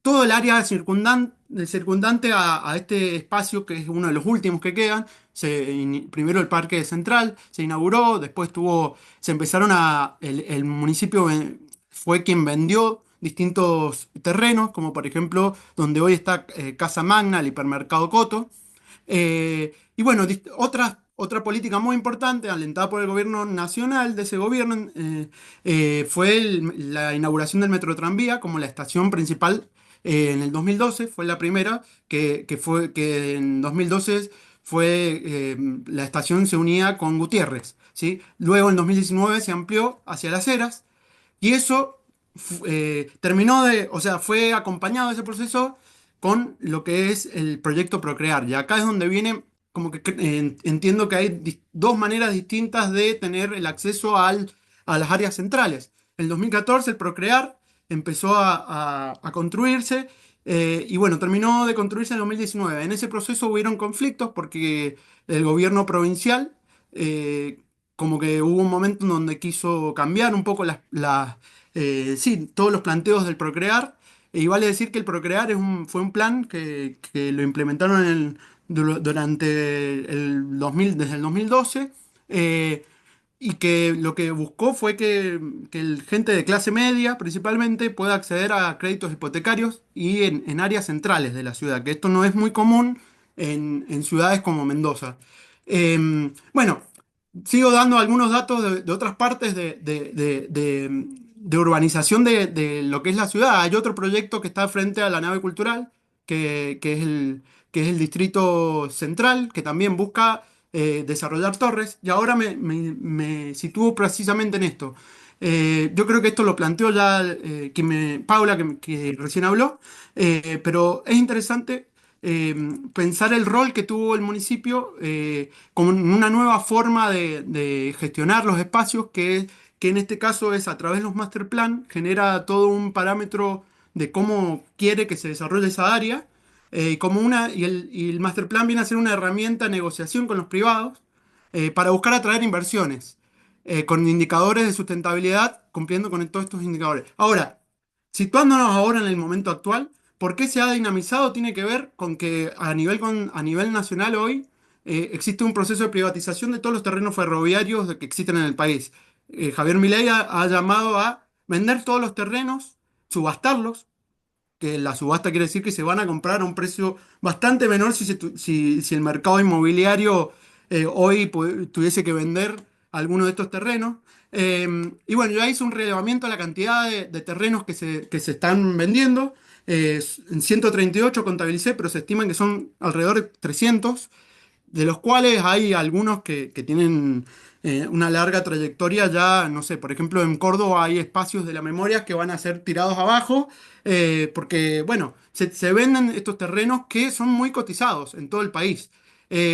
todo el área circundante a este espacio, que es uno de los últimos que quedan. Primero el Parque Central se inauguró, después el municipio fue quien vendió distintos terrenos, como por ejemplo donde hoy está Casa Magna, el hipermercado Coto. Y bueno, otra política muy importante, alentada por el gobierno nacional de ese gobierno, fue la inauguración del Metro Tranvía como la estación principal en el 2012. Fue la primera que en 2012 la estación se unía con Gutiérrez, ¿sí? Luego en 2019 se amplió hacia Las Heras, y eso o sea, fue acompañado ese proceso con lo que es el proyecto Procrear. Y acá es donde viene, como que entiendo que hay dos maneras distintas de tener el acceso a las áreas centrales. En 2014 el Procrear empezó a construirse, y bueno, terminó de construirse en 2019. En ese proceso hubieron conflictos porque el gobierno provincial, como que hubo un momento en donde quiso cambiar un poco sí, todos los planteos del Procrear. Y vale decir que el Procrear fue un plan que lo implementaron durante desde el 2012, eh, y que lo que buscó fue que el gente de clase media principalmente pueda acceder a créditos hipotecarios y en áreas centrales de la ciudad, que esto no es muy común en ciudades como Mendoza. Bueno, sigo dando algunos datos de otras partes de urbanización de lo que es la ciudad. Hay otro proyecto que está frente a la nave cultural, que es el Distrito Central, que también busca desarrollar torres. Y ahora me sitúo precisamente en esto. Yo creo que esto lo planteó ya Paula, que recién habló, pero es interesante pensar el rol que tuvo el municipio como una nueva forma de gestionar los espacios, que en este caso es a través de los master plan, genera todo un parámetro de cómo quiere que se desarrolle esa área, y el master plan viene a ser una herramienta de negociación con los privados para buscar atraer inversiones con indicadores de sustentabilidad, cumpliendo con todos estos indicadores. Ahora, situándonos ahora en el momento actual, ¿por qué se ha dinamizado? Tiene que ver con que a nivel nacional hoy existe un proceso de privatización de todos los terrenos ferroviarios que existen en el país. Javier Milei ha llamado a vender todos los terrenos, subastarlos, que la subasta quiere decir que se van a comprar a un precio bastante menor si el mercado inmobiliario hoy tuviese que vender alguno de estos terrenos. Y bueno, ya hice un relevamiento a la cantidad de terrenos que se están vendiendo. En 138 contabilicé, pero se estiman que son alrededor de 300, de los cuales hay algunos que tienen una larga trayectoria ya. No sé, por ejemplo, en Córdoba hay espacios de la memoria que van a ser tirados abajo, porque, bueno, se venden estos terrenos que son muy cotizados en todo el país.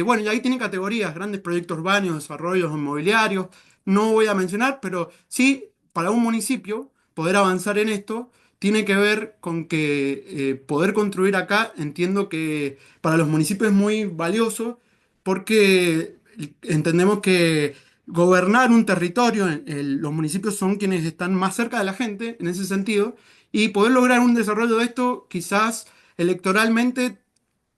Bueno, y ahí tienen categorías: grandes proyectos urbanos, desarrollos inmobiliarios. No voy a mencionar, pero sí, para un municipio poder avanzar en esto tiene que ver con que poder construir acá, entiendo que para los municipios es muy valioso, porque entendemos que gobernar un territorio, los municipios son quienes están más cerca de la gente en ese sentido, y poder lograr un desarrollo de esto quizás electoralmente,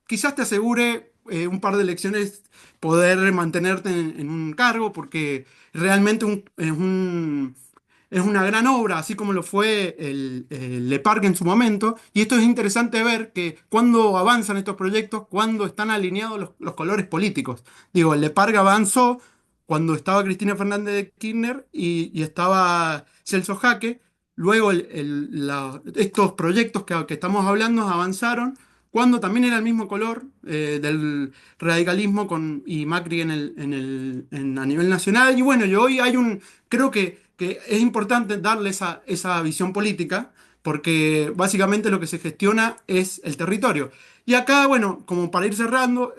quizás te asegure un par de elecciones poder mantenerte en un cargo, porque realmente es una gran obra, así como lo fue el Le Parc en su momento. Y esto es interesante ver que cuando avanzan estos proyectos, cuando están alineados los colores políticos. Digo, el Le Parc avanzó cuando estaba Cristina Fernández de Kirchner y estaba Celso Jaque. Luego estos proyectos que estamos hablando avanzaron cuando también era el mismo color del radicalismo y Macri a nivel nacional. Y bueno, y hoy creo que es importante darle esa visión política, porque básicamente lo que se gestiona es el territorio. Y acá, bueno, como para ir cerrando,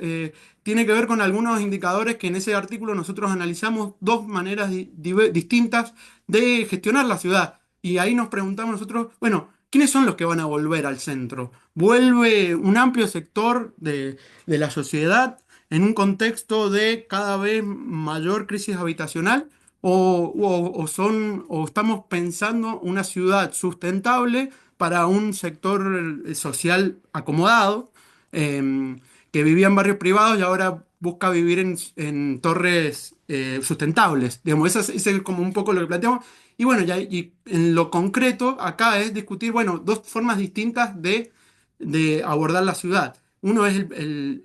tiene que ver con algunos indicadores que en ese artículo nosotros analizamos dos maneras distintas de gestionar la ciudad. Y ahí nos preguntamos nosotros, bueno, ¿quiénes son los que van a volver al centro? ¿Vuelve un amplio sector de la sociedad en un contexto de cada vez mayor crisis habitacional? ¿O estamos pensando una ciudad sustentable para un sector social acomodado, que vivía en barrios privados y ahora busca vivir en torres sustentables? Digamos, ese es como un poco lo que planteamos. Y bueno, y en lo concreto, acá es discutir, bueno, dos formas distintas de abordar la ciudad. Uno es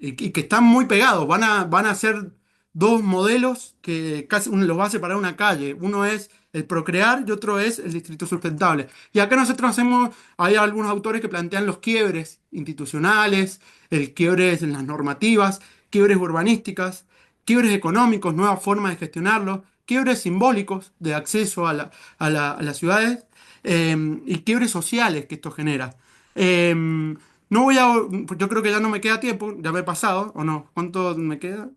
y que están muy pegados, van a ser dos modelos que casi uno los va a separar una calle. Uno es el procrear y otro es el distrito sustentable. Y acá nosotros hay algunos autores que plantean los quiebres institucionales, el quiebres en las normativas, quiebres urbanísticas, quiebres económicos, nuevas formas de gestionarlos, quiebres simbólicos de acceso a las ciudades, y quiebres sociales que esto genera. No voy a, yo creo que ya no me queda tiempo, ya me he pasado, ¿o no? ¿Cuánto me queda?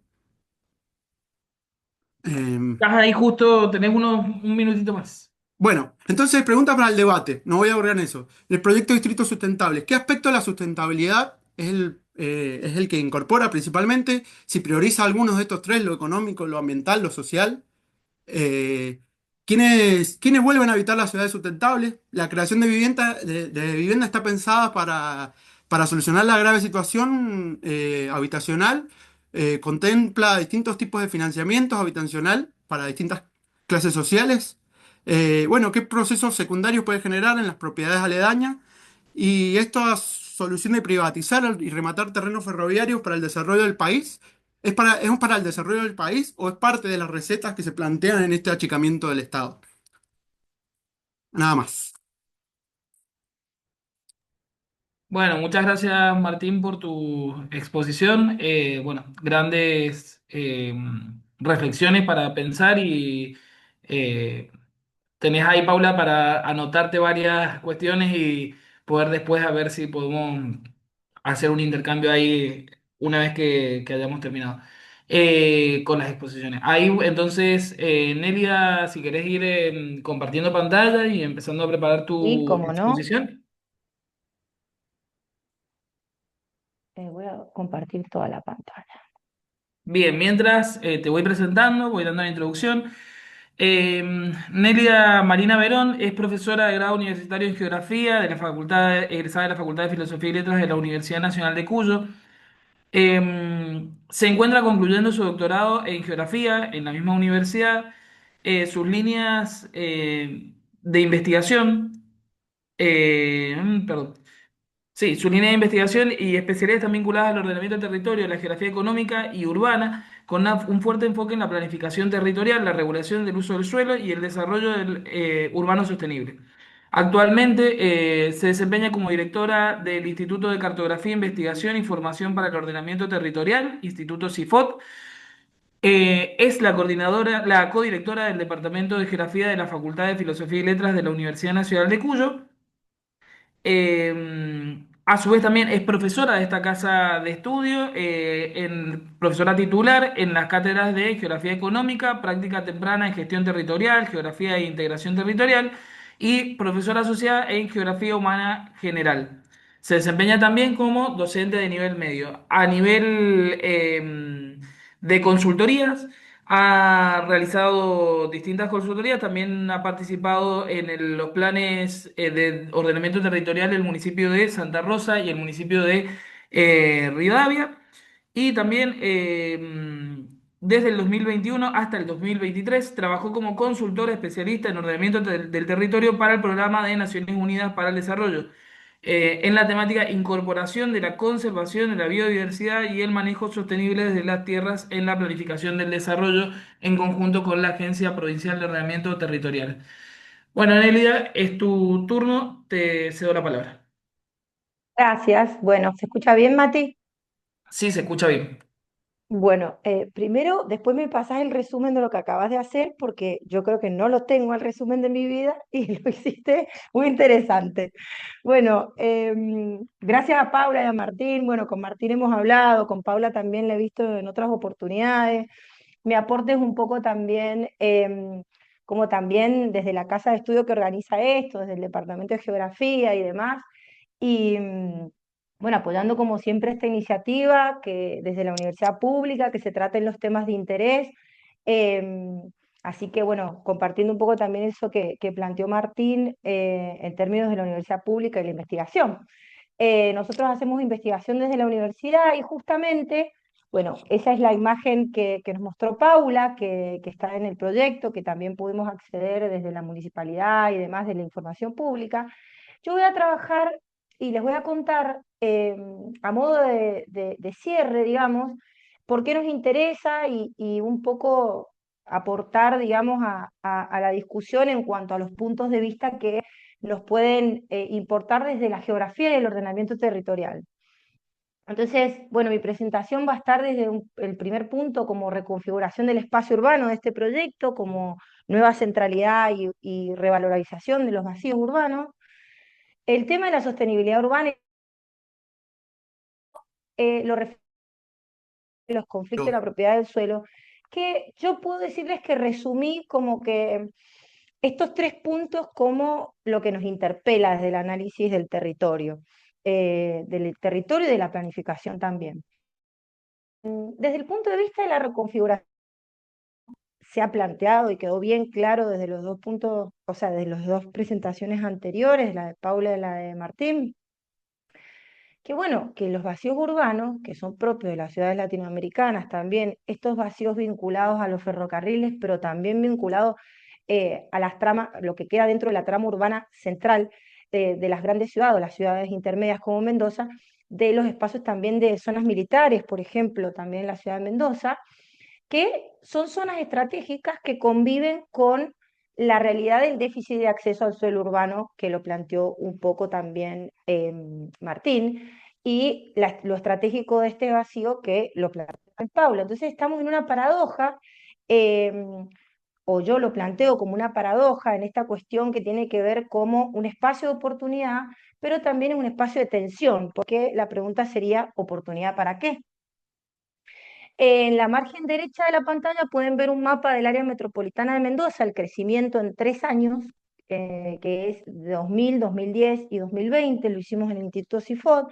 Em, Estás ahí justo, tenés un minutito más. bueno, entonces pregunta para el debate, no voy a abordar en eso. El proyecto de distritos sustentables, ¿qué aspecto de la sustentabilidad es el que incorpora principalmente? Si prioriza algunos de estos tres, lo económico, lo ambiental, lo social. Eh, ¿quiénes vuelven a habitar las ciudades sustentables? La creación de vivienda está pensada para solucionar la grave situación habitacional. Contempla distintos tipos de financiamientos habitacional para distintas clases sociales. Bueno, ¿qué procesos secundarios puede generar en las propiedades aledañas? Y esta solución de privatizar y rematar terrenos ferroviarios para el desarrollo del país, ¿es para el desarrollo del país o es parte de las recetas que se plantean en este achicamiento del Estado? Nada más. Bueno, muchas gracias Martín por tu exposición. Bueno, grandes reflexiones para pensar y eh, tenés ahí, Paula, para anotarte varias cuestiones y poder después a ver si podemos hacer un intercambio ahí una vez que hayamos terminado con las exposiciones. Ahí, entonces, Nelia, si querés ir compartiendo pantalla y empezando a preparar Y tu como no, exposición. voy a compartir toda la pantalla. Bien, mientras te voy presentando, voy dando la introducción. Nelia Marina Verón es profesora de grado universitario en Geografía de la Facultad, egresada de la Facultad de Filosofía y Letras de la Universidad Nacional de Cuyo. Se encuentra concluyendo su doctorado en Geografía en la misma universidad. Sus líneas de investigación, perdón. Sí, su línea de investigación y especialidades están vinculadas al ordenamiento del territorio, la geografía económica y urbana, con un fuerte enfoque en la planificación territorial, la regulación del uso del suelo y el desarrollo urbano sostenible. Actualmente se desempeña como directora del Instituto de Cartografía, Investigación y Formación para el Ordenamiento Territorial, Instituto CIFOT. Es la coordinadora, la codirectora del Departamento de Geografía de la Facultad de Filosofía y Letras de la Universidad Nacional de Cuyo. A su vez también es profesora de esta casa de estudio, profesora titular en las cátedras de Geografía Económica, Práctica Temprana en Gestión Territorial, Geografía e Integración Territorial y profesora asociada en Geografía Humana General. Se desempeña también como docente de nivel medio. A nivel de consultorías, ha realizado distintas consultorías, también ha participado en los planes de ordenamiento territorial del municipio de Santa Rosa y el municipio de Rivadavia. Y también desde el 2021 hasta el 2023 trabajó como consultor especialista en ordenamiento del territorio para el Programa de Naciones Unidas para el Desarrollo, en la temática incorporación de la conservación de la biodiversidad y el manejo sostenible desde las tierras en la planificación del desarrollo en conjunto con la Agencia Provincial de Ordenamiento Territorial. Bueno, Nelida, es tu turno, te cedo la palabra. Gracias. Bueno, ¿se escucha bien, Mati? Sí, se escucha bien. Bueno, primero, después me pasas el resumen de lo que acabas de hacer, porque yo creo que no lo tengo el resumen de mi vida y lo hiciste muy interesante. Bueno, gracias a Paula y a Martín. Bueno, con Martín hemos hablado, con Paula también la he visto en otras oportunidades. Mi aporte es un poco también, como también desde la casa de estudio que organiza esto, desde el Departamento de Geografía y demás. Y bueno, apoyando como siempre esta iniciativa que desde la universidad pública, que se traten los temas de interés. em, Así que bueno, compartiendo un poco también eso que planteó Martín en términos de la universidad pública y la investigación. Nosotros hacemos investigación desde la universidad y justamente, bueno, esa es la imagen que nos mostró Paula, que está en el proyecto, que también pudimos acceder desde la municipalidad y demás de la información pública. Yo voy a trabajar y les voy a contar a modo de cierre, digamos, por qué nos interesa y un poco aportar, digamos, a la discusión en cuanto a los puntos de vista que nos pueden importar desde la geografía y el ordenamiento territorial. Entonces, bueno, mi presentación va a estar desde el primer punto como reconfiguración del espacio urbano de este proyecto, como nueva centralidad y revalorización de los vacíos urbanos. El tema de la sostenibilidad urbana, lo refiere a los conflictos de la propiedad del suelo, que yo puedo decirles que resumí como que estos tres puntos como lo que nos interpela desde el análisis del territorio y de la planificación también. Desde el punto de vista de la reconfiguración, se ha planteado y quedó bien claro desde los dos puntos, o sea, desde las dos presentaciones anteriores, la de Paula y la de Martín, que bueno, que los vacíos urbanos, que son propios de las ciudades latinoamericanas, también estos vacíos vinculados a los ferrocarriles, pero también vinculados a las tramas, lo que queda dentro de la trama urbana central de las grandes ciudades, o las ciudades intermedias como Mendoza, de los espacios también de zonas militares, por ejemplo, también en la ciudad de Mendoza, que son zonas estratégicas que conviven con la realidad del déficit de acceso al suelo urbano, que lo planteó un poco también Martín, y lo estratégico de este vacío que lo planteó Paula. Entonces estamos en una paradoja, eh, o yo lo planteo como una paradoja en esta cuestión que tiene que ver como un espacio de oportunidad, pero también es un espacio de tensión, porque la pregunta sería, ¿oportunidad para qué? En la margen derecha de la pantalla pueden ver un mapa del área metropolitana de Mendoza, el crecimiento en 3 años, que es 2000, 2010 y 2020, lo hicimos en el Instituto CIFOD.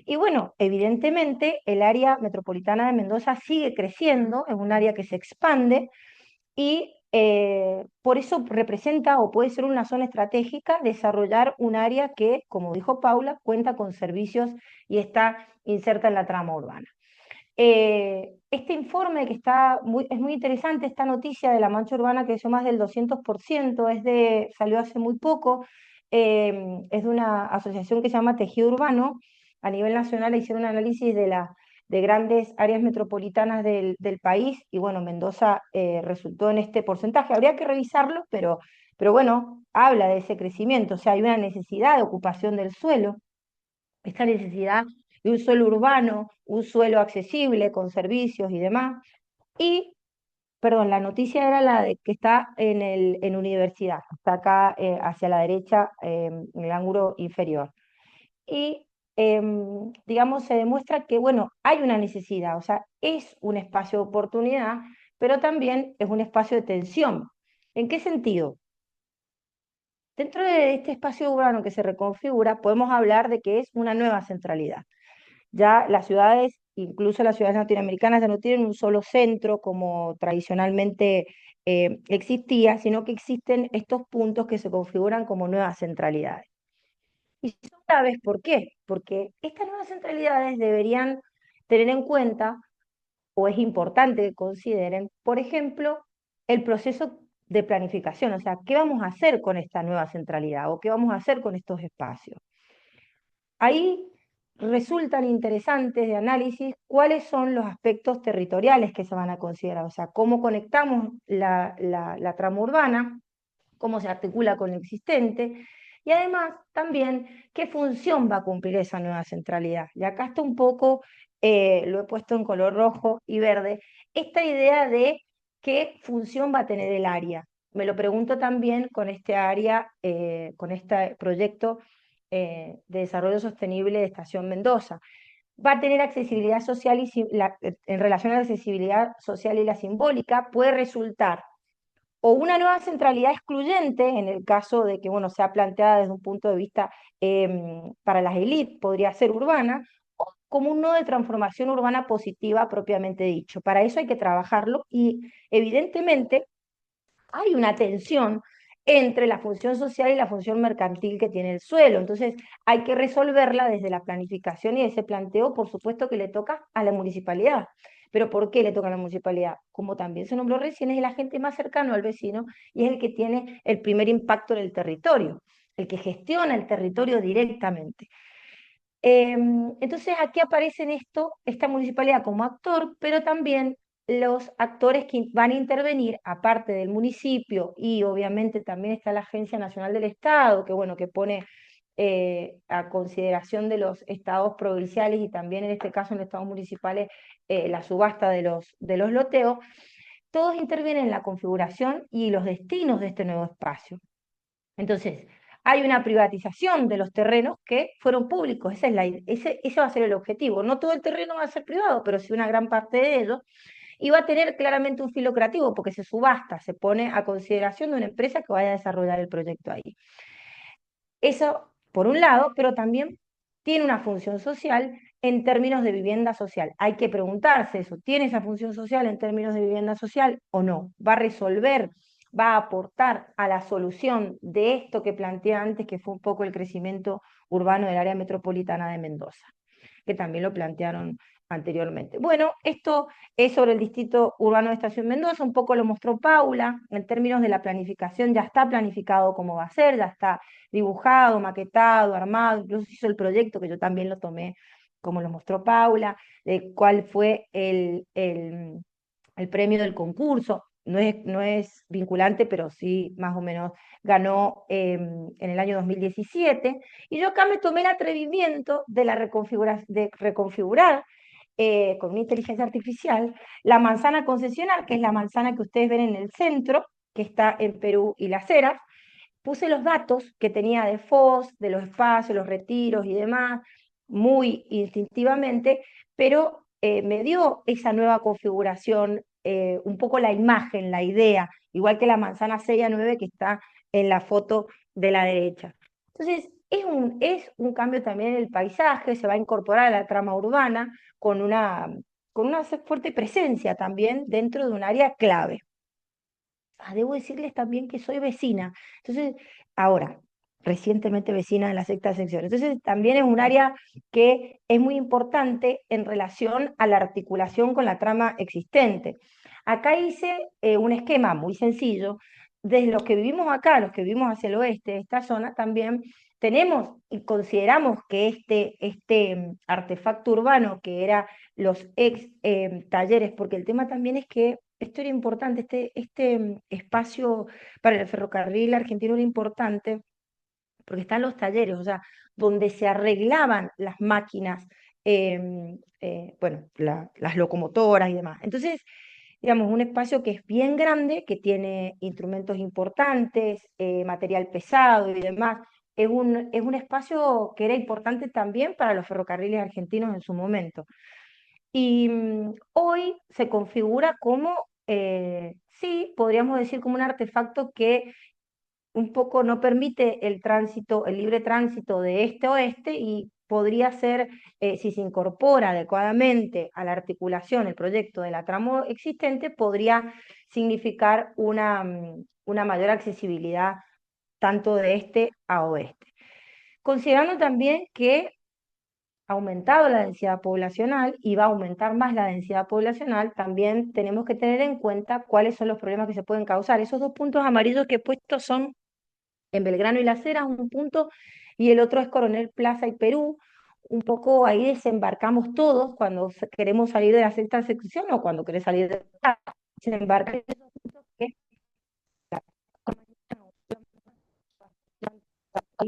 Y bueno, evidentemente el área metropolitana de Mendoza sigue creciendo, es un área que se expande y por eso representa o puede ser una zona estratégica desarrollar un área que, como dijo Paula, cuenta con servicios y está inserta en la trama urbana. Este informe que es muy interesante, esta noticia de la mancha urbana que creció más del 200%, salió hace muy poco, es de una asociación que se llama Tejido Urbano. A nivel nacional hicieron un análisis de grandes áreas metropolitanas del país y bueno, Mendoza resultó en este porcentaje. Habría que revisarlo, pero bueno, habla de ese crecimiento, o sea, hay una necesidad de ocupación del suelo, esta necesidad de un suelo urbano, un suelo accesible con servicios y demás. Y, perdón, la noticia era la de que está en universidad, está acá hacia la derecha, en el ángulo inferior. Y, digamos, se demuestra que, bueno, hay una necesidad, o sea, es un espacio de oportunidad, pero también es un espacio de tensión. ¿En qué sentido? Dentro de este espacio urbano que se reconfigura, podemos hablar de que es una nueva centralidad. Ya las ciudades, incluso las ciudades latinoamericanas, ya no tienen un solo centro como tradicionalmente existía, sino que existen estos puntos que se configuran como nuevas centralidades. ¿Y son claves por qué? Porque estas nuevas centralidades deberían tener en cuenta, o es importante que consideren, por ejemplo, el proceso de planificación, o sea, ¿qué vamos a hacer con esta nueva centralidad o qué vamos a hacer con estos espacios? Ahí resultan interesantes de análisis cuáles son los aspectos territoriales que se van a considerar, o sea, cómo conectamos la trama urbana, cómo se articula con lo existente, y además también qué función va a cumplir esa nueva centralidad. Y acá está un poco, lo he puesto en color rojo y verde, esta idea de qué función va a tener el área. Me lo pregunto también con este área, con este proyecto de desarrollo sostenible de Estación Mendoza. Va a tener accesibilidad social y en relación a la accesibilidad social y la simbólica, puede resultar o una nueva centralidad excluyente, en el caso de que bueno, sea planteada desde un punto de vista para las élites, podría ser urbana, o como un nodo de transformación urbana positiva propiamente dicho. Para eso hay que trabajarlo y evidentemente hay una tensión entre la función social y la función mercantil que tiene el suelo. Entonces, hay que resolverla desde la planificación y ese planteo, por supuesto, que le toca a la municipalidad. ¿Pero por qué le toca a la municipalidad? Como también se nombró recién, es el agente más cercano al vecino y es el que tiene el primer impacto en el territorio, el que gestiona el territorio directamente. Entonces aquí aparece en esto esta municipalidad como actor, pero también los actores que van a intervenir, aparte del municipio, y obviamente también está la Agencia Nacional del Estado, que bueno, que pone a consideración de los estados provinciales y también en este caso en los estados municipales la subasta de los loteos, todos intervienen en la configuración y los destinos de este nuevo espacio. Entonces, hay una privatización de los terrenos que fueron públicos, ese va a ser el objetivo. No todo el terreno va a ser privado, pero sí una gran parte de ellos, y va a tener claramente un filo lucrativo porque se subasta, se pone a consideración de una empresa que vaya a desarrollar el proyecto ahí. Eso por un lado, pero también tiene una función social en términos de vivienda social. Hay que preguntarse eso, ¿tiene esa función social en términos de vivienda social o no? ¿Va a resolver, va a aportar a la solución de esto que planteé antes, que fue un poco el crecimiento urbano del área metropolitana de Mendoza, que también lo plantearon anteriormente? Bueno, esto es sobre el distrito urbano de Estación Mendoza, un poco lo mostró Paula, en términos de la planificación, ya está planificado cómo va a ser, ya está dibujado, maquetado, armado, incluso hizo el proyecto que yo también lo tomé como lo mostró Paula, de cuál fue el premio del concurso. No es vinculante, pero sí más o menos ganó en el año 2017. Y yo acá me tomé el atrevimiento de, de reconfigurar con una inteligencia artificial la manzana concesional, que es la manzana que ustedes ven en el centro, que está en Perú y Las Heras. Puse los datos que tenía de FOS, de los espacios, los retiros y demás, muy instintivamente, pero me dio esa nueva configuración, un poco la imagen, la idea, igual que la manzana 6 a 9 que está en la foto de la derecha. Entonces, es un cambio también en el paisaje, se va a incorporar a la trama urbana con una fuerte presencia también dentro de un área clave. Debo decirles también que soy vecina. Entonces, ahora, recientemente vecina de la sexta sección. Entonces, también es un área que es muy importante en relación a la articulación con la trama existente. Acá hice un esquema muy sencillo. Desde los que vivimos acá, los que vivimos hacia el oeste de esta zona, también tenemos y consideramos que este artefacto urbano, que era los ex talleres, porque el tema también es que esto era importante, este espacio para el ferrocarril argentino era importante porque están los talleres, o sea, donde se arreglaban las máquinas, bueno, las locomotoras y demás. Entonces, digamos, un espacio que es bien grande, que tiene instrumentos importantes, material pesado y demás. Es un espacio que era importante también para los ferrocarriles argentinos en su momento. Y hoy se configura como, sí, podríamos decir como un artefacto que un poco no permite el tránsito, el libre tránsito de este a oeste y podría ser, si se incorpora adecuadamente a la articulación, el proyecto de la tramo existente, podría significar una mayor accesibilidad tanto de este a oeste. Considerando también que aumentado la densidad poblacional y va a aumentar más la densidad poblacional, también tenemos que tener en cuenta cuáles son los problemas que se pueden causar. Esos dos puntos amarillos que he puesto son en Belgrano y Las Heras, un punto, y el otro es Coronel Plaza y Perú. Un poco ahí desembarcamos todos cuando queremos salir de la sexta sección o cuando querés salir de la desembarcar en esos puntos que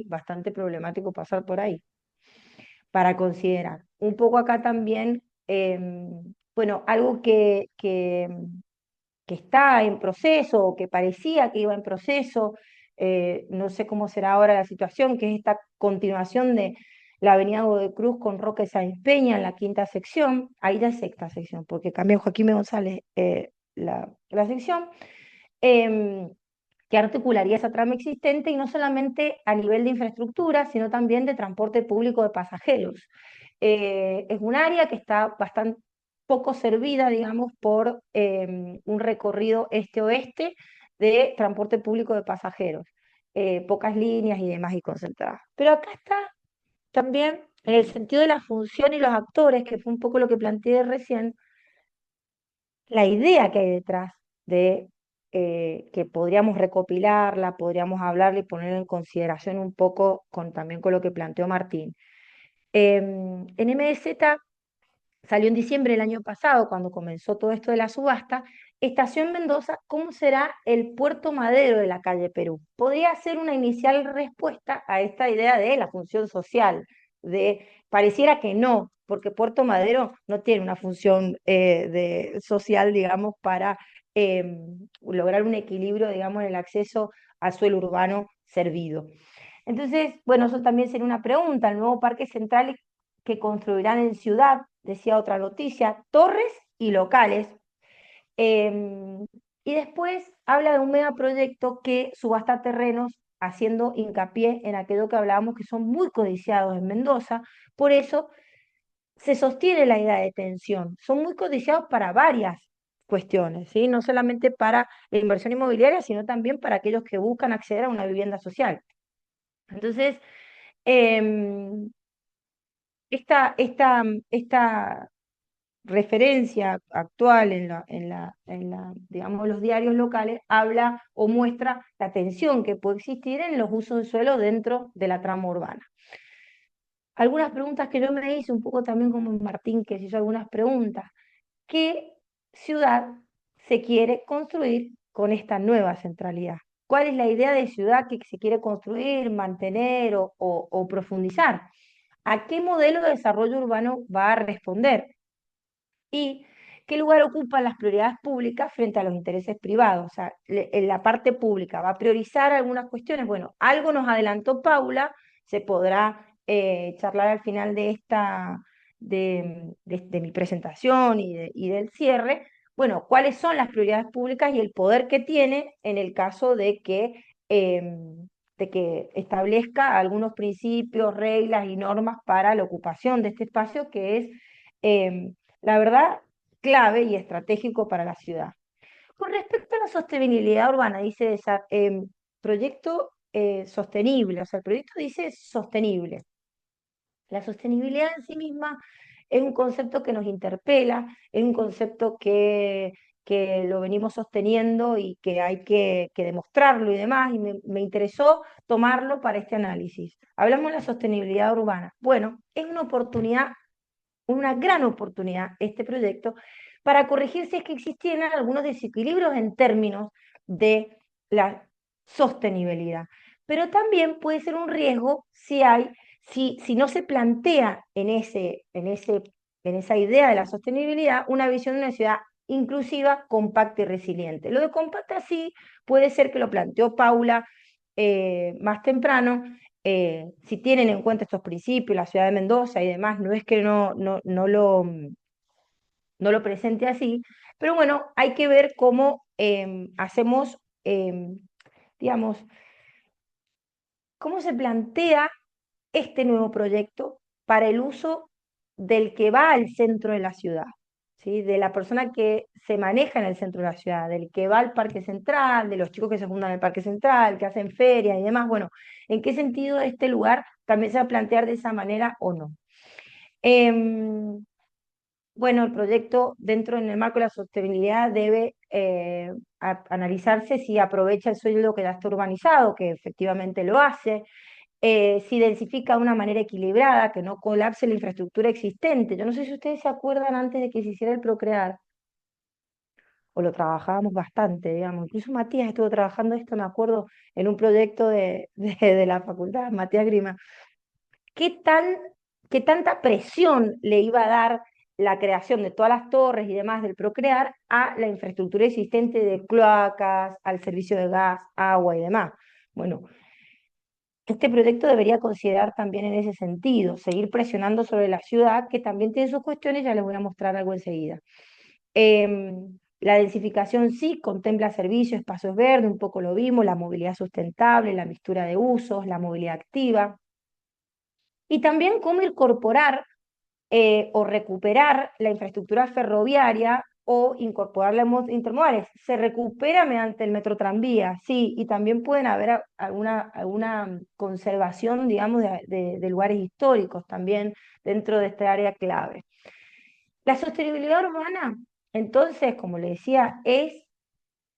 es bastante problemático pasar por ahí para considerar. Un poco acá también, bueno, algo que está en proceso o que parecía que iba en proceso, no sé cómo será ahora la situación, que es esta continuación de la Avenida Godoy Cruz con Roque Sáenz Peña en la quinta sección, ahí ya es sexta sección, porque cambió Joaquín González la sección. em, que articularía esa trama existente y no solamente a nivel de infraestructura, sino también de transporte público de pasajeros. Es un área que está bastante poco servida, digamos, por un recorrido este-oeste de transporte público de pasajeros. Pocas líneas y demás y concentradas. Pero acá está también, en el sentido de la función y los actores, que fue un poco lo que planteé recién, la idea que hay detrás de que podríamos recopilarla, podríamos hablarla y ponerla en consideración un poco también con lo que planteó Martín. En MDZ salió en diciembre del año pasado, cuando comenzó todo esto de la subasta, Estación Mendoza, ¿cómo será el puerto madero de la calle Perú? Podría ser una inicial respuesta a esta idea de la función social, pareciera que no, porque Puerto Madero no tiene una función social, digamos, para lograr un equilibrio, digamos, en el acceso al suelo urbano servido. Entonces, bueno, eso también sería una pregunta. El nuevo Parque Central que construirán en ciudad, decía otra noticia, torres y locales. Eh, y después habla de un megaproyecto que subasta terrenos, haciendo hincapié en aquello que hablábamos que son muy codiciados en Mendoza. Por eso se sostiene la idea de tensión. Son muy codiciados para varias cuestiones, ¿sí? No solamente para la inversión inmobiliaria, sino también para aquellos que buscan acceder a una vivienda social. Entonces, em, esta referencia actual digamos, los diarios locales habla o muestra la tensión que puede existir en los usos de suelo dentro de la trama urbana. Algunas preguntas que yo me hice, un poco también como Martín, que se hizo algunas preguntas. ¿Qué ciudad se quiere construir con esta nueva centralidad? ¿Cuál es la idea de ciudad que se quiere construir, mantener o profundizar? ¿A qué modelo de desarrollo urbano va a responder? ¿Y qué lugar ocupan las prioridades públicas frente a los intereses privados? O sea, en la parte pública va a priorizar algunas cuestiones. Bueno, algo nos adelantó Paula, se podrá charlar al final de mi presentación y del cierre. Bueno, cuáles son las prioridades públicas y el poder que tiene en el caso de que establezca algunos principios, reglas y normas para la ocupación de este espacio que es em, la verdad, clave y estratégico para la ciudad. Con respecto a la sostenibilidad urbana, dice esa, proyecto sostenible, o sea, el proyecto dice sostenible. La sostenibilidad en sí misma es un concepto que nos interpela, es un concepto que lo venimos sosteniendo y que hay que demostrarlo y demás, y me interesó tomarlo para este análisis. Hablamos de la sostenibilidad urbana. Bueno, es una gran oportunidad este proyecto para corregir si es que existieran algunos desequilibrios en términos de la sostenibilidad. Pero también puede ser un riesgo si no se plantea en esa idea de la sostenibilidad una visión de una ciudad inclusiva, compacta y resiliente. Lo de compacta sí puede ser que lo planteó Paula más temprano, si tienen en cuenta estos principios, la ciudad de Mendoza y demás, no es que no lo presente así, pero bueno, hay que ver cómo hacemos, digamos, cómo se plantea este nuevo proyecto para el uso del que va al centro de la ciudad, ¿sí? De la persona que se maneja en el centro de la ciudad, del que va al Parque Central, de los chicos que se fundan en el Parque Central, que hacen feria y demás. Bueno, ¿en qué sentido este lugar también se va a plantear de esa manera o no? Em, bueno, el proyecto dentro en el marco de la sostenibilidad debe analizarse si aprovecha el suelo que ya está urbanizado, que efectivamente lo hace, si densifica de una manera equilibrada, que no colapse la infraestructura existente. Yo no sé si ustedes se acuerdan antes de que se hiciera el Procrear, o lo trabajábamos bastante, digamos. Incluso Matías estuvo trabajando esto, me acuerdo, en un proyecto de la facultad, Matías Grima. ¿Qué tan, qué tanta presión le iba a dar la creación de todas las torres y demás del Procrear a la infraestructura existente de cloacas, al servicio de gas, agua y demás? Bueno, este proyecto debería considerar también en ese sentido, seguir presionando sobre la ciudad, que también tiene sus cuestiones, ya les voy a mostrar algo enseguida. La densificación sí contempla servicios, espacios verdes, un poco lo vimos, la movilidad sustentable, la mixtura de usos, la movilidad activa, y también cómo incorporar o recuperar la infraestructura ferroviaria o incorporarla en modos intermodales. Se recupera mediante el metro tranvía, sí, y también pueden haber alguna conservación, digamos, de lugares históricos también dentro de esta área clave. La sostenibilidad urbana, entonces, como le decía, es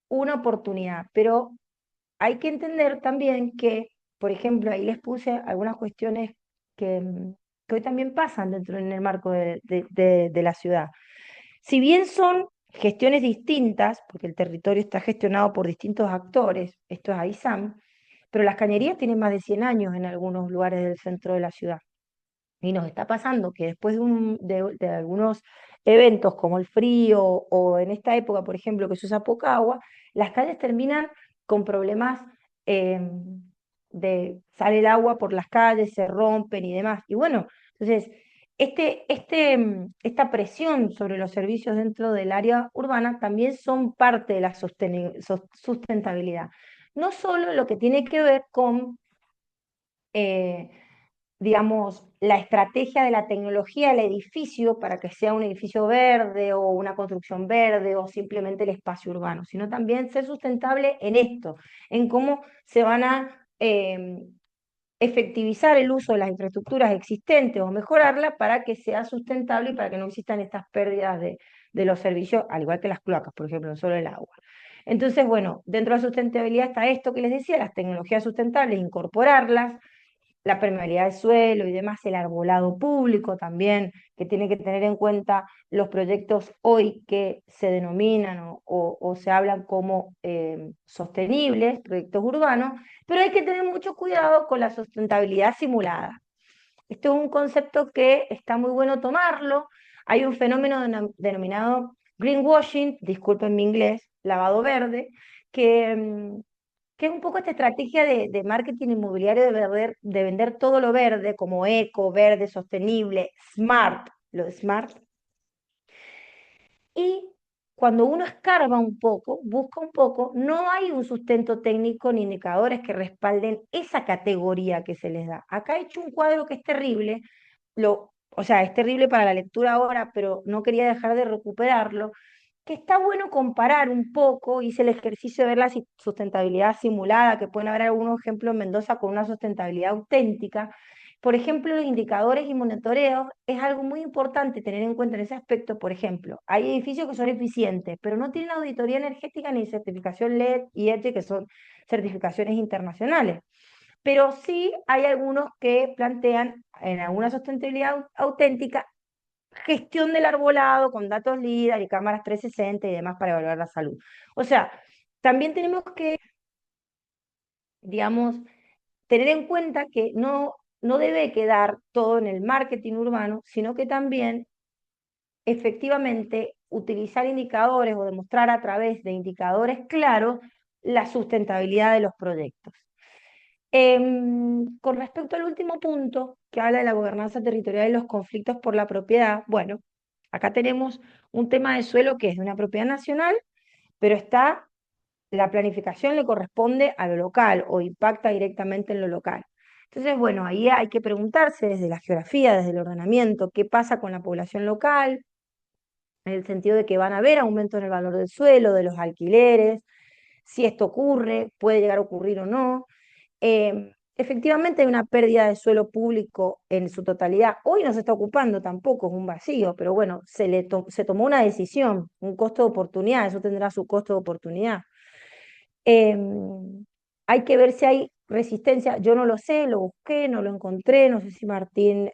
una oportunidad, pero hay que entender también que, por ejemplo, ahí les puse algunas cuestiones que, que hoy también pasan dentro en el marco de la ciudad. Si bien son gestiones distintas, porque el territorio está gestionado por distintos actores, esto es AISAM, pero las cañerías tienen más de 100 años en algunos lugares del centro de la ciudad. Y nos está pasando que después de algunos eventos como el frío o en esta época, por ejemplo, que se usa poca agua, las calles terminan con problemas eh, sale el agua por las calles, se rompen y demás. Y bueno, entonces, esta presión sobre los servicios dentro del área urbana también son parte de la sustentabilidad. No solo lo que tiene que ver con eh, digamos, la estrategia de la tecnología del edificio para que sea un edificio verde o una construcción verde o simplemente el espacio urbano, sino también ser sustentable en esto, en cómo se van a efectivizar el uso de las infraestructuras existentes o mejorarla para que sea sustentable y para que no existan estas pérdidas de los servicios, al igual que las cloacas, por ejemplo, no solo el agua. Entonces, bueno, dentro de la sustentabilidad está esto que les decía, las tecnologías sustentables, incorporarlas, la permeabilidad del suelo y demás, el arbolado público también, que tiene que tener en cuenta los proyectos hoy que se denominan o se hablan como sostenibles, proyectos urbanos, pero hay que tener mucho cuidado con la sustentabilidad simulada. Esto es un concepto que está muy bueno tomarlo. Hay un fenómeno denominado greenwashing, disculpen mi inglés, lavado verde, que, que es un poco esta estrategia de marketing inmobiliario de vender todo lo verde como eco, verde, sostenible, smart, lo de smart. Y cuando uno escarba un poco, busca un poco, no hay un sustento técnico ni indicadores que respalden esa categoría que se les da. Acá he hecho un cuadro que es terrible, o sea, es terrible para la lectura ahora, pero no quería dejar de recuperarlo, que está bueno comparar un poco, hice el ejercicio de ver la sustentabilidad simulada, que pueden haber algunos ejemplos en Mendoza con una sustentabilidad auténtica. Por ejemplo, los indicadores y monitoreos es algo muy importante tener en cuenta en ese aspecto. Por ejemplo, hay edificios que son eficientes, pero no tienen auditoría energética ni certificación LED y EDGE, que son certificaciones internacionales. Pero sí hay algunos que plantean en alguna sustentabilidad auténtica gestión del arbolado con datos LIDAR y cámaras 360 y demás para evaluar la salud. O sea, también tenemos que, digamos, tener en cuenta que no debe quedar todo en el marketing urbano, sino que también efectivamente utilizar indicadores o demostrar a través de indicadores claros la sustentabilidad de los proyectos. Con respecto al último punto, que habla de la gobernanza territorial y los conflictos por la propiedad, bueno, acá tenemos un tema de suelo que es de una propiedad nacional, pero la planificación le corresponde a lo local o impacta directamente en lo local. Entonces, bueno, ahí hay que preguntarse desde la geografía, desde el ordenamiento, qué pasa con la población local, en el sentido de que van a haber aumentos en el valor del suelo, de los alquileres, si esto ocurre, puede llegar a ocurrir o no. efectivamente hay una pérdida de suelo público en su totalidad. Hoy no se está ocupando tampoco, es un vacío, pero bueno, se tomó una decisión, un costo de oportunidad, eso tendrá su costo de oportunidad. Hay que ver si hay resistencia. Yo no lo sé, lo busqué, no lo encontré. No sé si Martín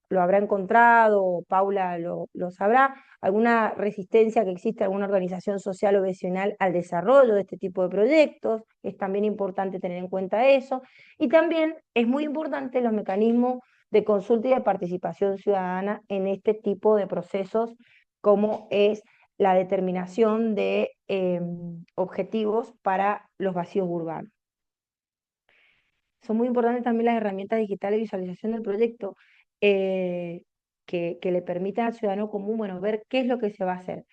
lo habrá encontrado o Paula lo sabrá. Alguna resistencia que existe, alguna organización social o vecinal al desarrollo de este tipo de proyectos. Es también importante tener en cuenta eso. Y también es muy importante los mecanismos de consulta y de participación ciudadana en este tipo de procesos, como es la determinación de objetivos para los vacíos urbanos. Son muy importantes también las herramientas digitales de visualización del proyecto eh, que le permitan al ciudadano común, bueno, ver qué es lo que se va a hacer.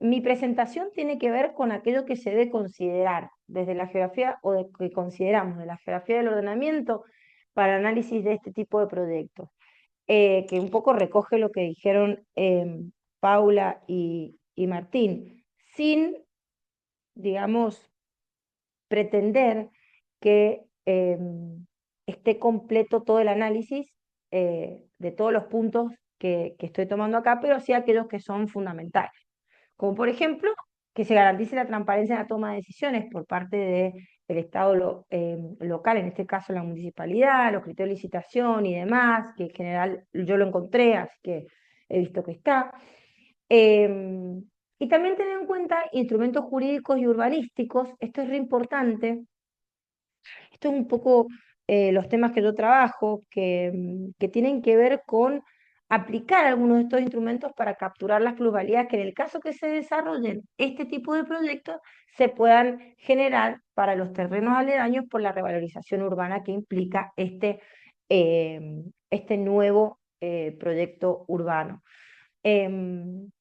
Mi presentación tiene que ver con aquello que se debe considerar desde la geografía o de, que consideramos de la geografía del ordenamiento para análisis de este tipo de proyectos, que un poco recoge lo que dijeron Paula y Martín, sin, digamos, pretender que esté completo todo el análisis de todos los puntos que estoy tomando acá, pero sí aquellos que son fundamentales. Como por ejemplo, que se garantice la transparencia en la toma de decisiones por parte del Estado local, en este caso la municipalidad, los criterios de licitación y demás, que en general yo lo encontré, así que he visto que está. Eh, y también tener en cuenta instrumentos jurídicos y urbanísticos, esto es re importante, esto es un poco los temas que yo trabajo, que tienen que ver con aplicar algunos de estos instrumentos para capturar las plusvalías que en el caso que se desarrollen este tipo de proyectos se puedan generar para los terrenos aledaños por la revalorización urbana que implica este nuevo proyecto urbano.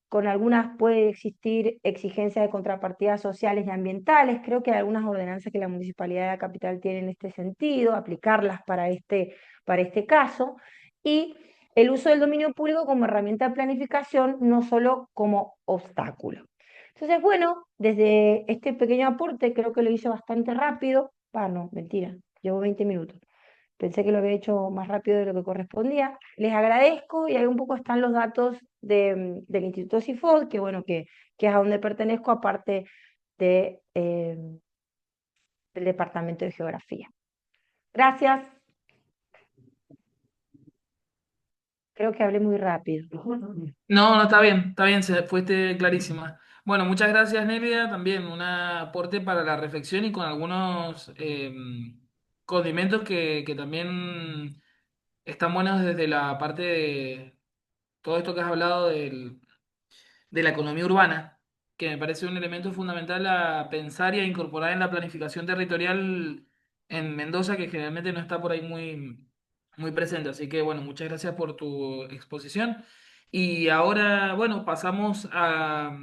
Con algunas puede existir exigencias de contrapartidas sociales y ambientales. Creo que hay algunas ordenanzas que la Municipalidad de la Capital tiene en este sentido, aplicarlas para este caso. Y el uso del dominio público como herramienta de planificación, no solo como obstáculo. Entonces, bueno, desde este pequeño aporte, creo que lo hice bastante rápido. No, mentira, llevo 20 minutos. Pensé que lo había hecho más rápido de lo que correspondía. Les agradezco y ahí un poco están los datos del Instituto CIFOD, que bueno, que es a donde pertenezco, aparte del Departamento de Geografía. Gracias. Creo que hablé muy rápido. No, no, está bien, se fuiste clarísima. Bueno, muchas gracias, Nelia. También un aporte para la reflexión y con algunos condimentos que también están buenos desde la parte de todo esto que has hablado de la economía urbana, que me parece un elemento fundamental a pensar y a incorporar en la planificación territorial en Mendoza, que generalmente no está por ahí muy presente. Así que, bueno, muchas gracias por tu exposición. Y ahora, bueno, pasamos a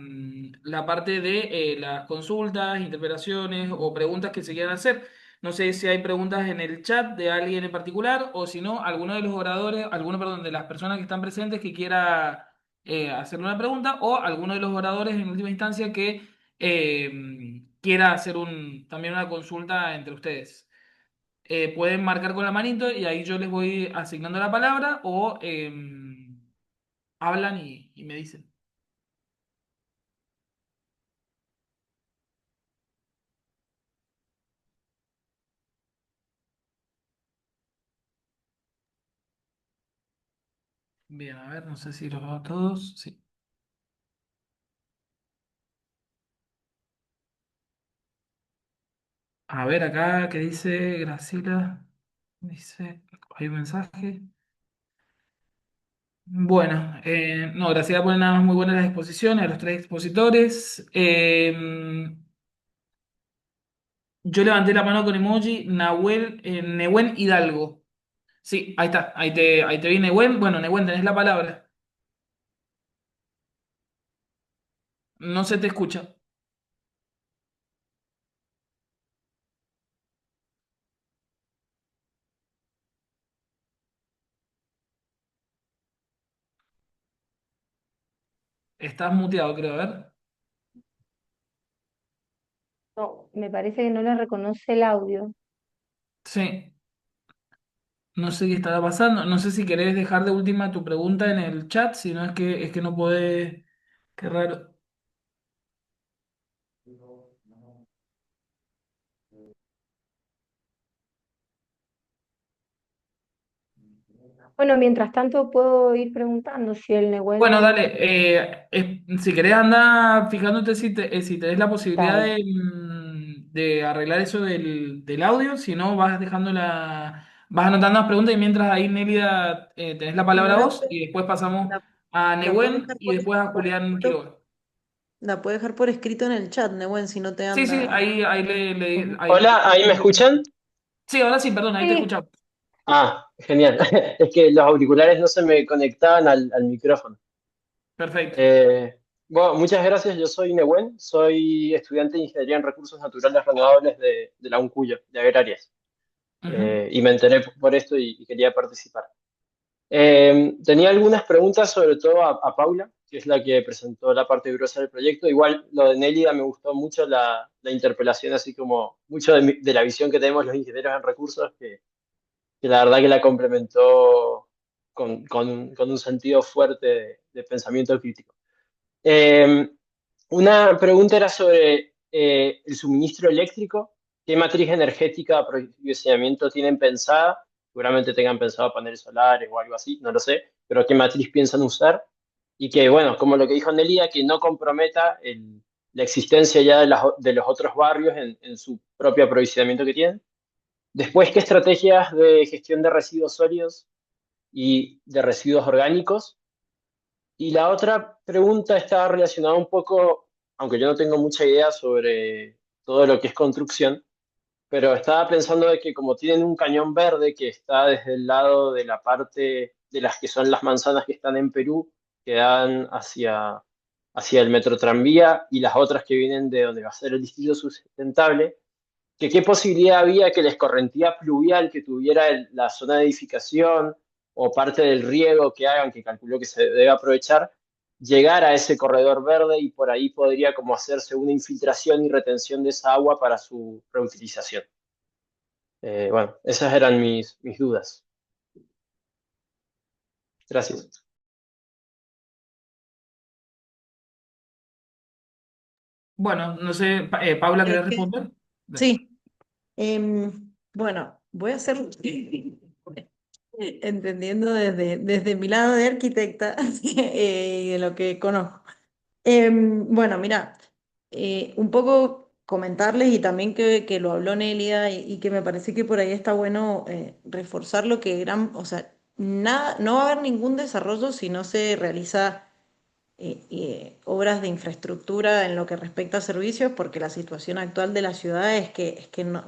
la parte de las consultas, interpelaciones o preguntas que se quieran hacer. No sé si hay preguntas en el chat de alguien en particular o si no, alguno de los oradores, alguno, perdón, de las personas que están presentes que quiera hacerle una pregunta o alguno de los oradores en última instancia que quiera hacer también una consulta entre ustedes. Pueden marcar con la manito y ahí yo les voy asignando la palabra o hablan y me dicen. Bien, a ver, no sé si los veo todos. Sí. A ver acá, ¿qué dice Graciela? Dice, hay un mensaje. Bueno, no, Graciela pone nada más muy buenas las exposiciones a los tres expositores. Yo levanté la mano con emoji, Nehuen Hidalgo. Sí, ahí está, ahí te vi Nehuen. Bueno, Nehuen, tenés la palabra. No se te escucha. Estás muteado, creo, a ver. No, me parece que no le reconoce el audio. Sí. No sé qué estará pasando. No sé si querés dejar de última tu pregunta en el chat, si no es que no podés. Qué raro. Bueno, mientras tanto puedo ir preguntando si el Bueno, Nehuen... dale. Si querés andar fijándote si tenés la posibilidad Dale. de arreglar eso del audio, si no vas dejando vas anotando las preguntas y mientras ahí, Nélida, tenés la palabra La, vos y después pasamos la, a la puedes Nehuen dejar y después a por Julián escrito, Quiroga. la puedes dejar por escrito en el chat, Nehuen, si no te Sí, sí, anda. Hola, ¿ahí me escuchan? Sí, ahora sí, perdón, ahí te Sí, escuchamos. Ah, genial. Es que los auriculares no se me conectaban al micrófono. Perfecto. Eh, bueno, muchas gracias. Yo soy Nehuen, soy estudiante de Ingeniería en Recursos Naturales Renovables de la UNCUYO, de Agrarias. Ujú. Y me enteré por esto y quería participar. Tenía algunas preguntas, sobre todo a Paula, que es la que presentó la parte gruesa del proyecto. Igual lo de Nélida me gustó mucho la interpelación, así como mucho de la visión que tenemos los ingenieros en recursos, que la verdad que la complementó con un sentido fuerte de pensamiento crítico. Eh, una pregunta era sobre el suministro eléctrico. ¿Qué matriz energética de aprovisionamiento tienen pensada? Seguramente tengan pensado paneles solares o algo así, no lo sé, pero ¿qué matriz piensan usar? Y que, bueno, como lo que dijo Nelia, que no comprometa la existencia ya de los otros barrios en su propio aprovisionamiento que tienen. Después, ¿qué estrategias de gestión de residuos sólidos y de residuos orgánicos? Y la otra pregunta está relacionada un poco, aunque yo no tengo mucha idea sobre todo lo que es construcción, pero estaba pensando de que como tienen un cañón verde que está desde el lado de la parte de las que son las manzanas que están en Perú, que dan hacia el metro tranvía, y las otras que vienen de donde va a ser el distrito sustentable, que qué posibilidad había que la escorrentía pluvial que tuviera la zona de edificación o parte del riego que hagan, que calculó que se debe aprovechar, llegar a ese corredor verde y por ahí podría como hacerse una infiltración y retención de esa agua para su reutilización. Bueno, esas eran mis dudas. Gracias. Bueno, no sé, Paula, ¿querés ¿Qué? responder? Sí. Bueno, voy a hacer, entendiendo desde mi lado de arquitecta y de lo que conozco. Bueno, mira, un poco comentarles y también que lo habló Nélida y que me parece que por ahí está bueno reforzar lo que o sea, nada, no va a haber ningún desarrollo si no se realiza obras de infraestructura en lo que respecta a servicios, porque la situación actual de la ciudad es que no,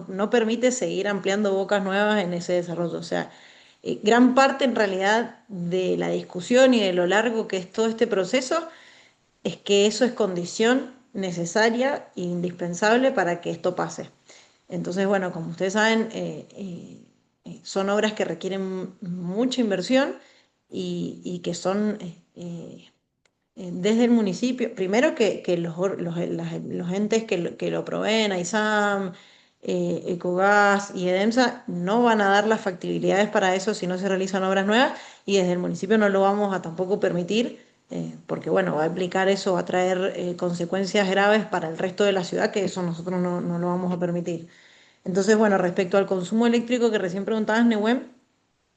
no permite seguir ampliando bocas nuevas en ese desarrollo. O sea, gran parte en realidad de la discusión y de lo largo que es todo este proceso es que eso es condición necesaria e indispensable para que esto pase. Entonces, bueno, como ustedes saben, son obras que requieren mucha inversión y que son desde el municipio, primero que los entes que lo proveen, AISAM, Ecogas y EDEMSA, no van a dar las factibilidades para eso si no se realizan obras nuevas y desde el municipio no lo vamos a tampoco permitir, porque bueno, va a implicar eso, va a traer consecuencias graves para el resto de la ciudad, que eso nosotros no lo vamos a permitir. Entonces, bueno, respecto al consumo eléctrico que recién preguntabas, Nehuen,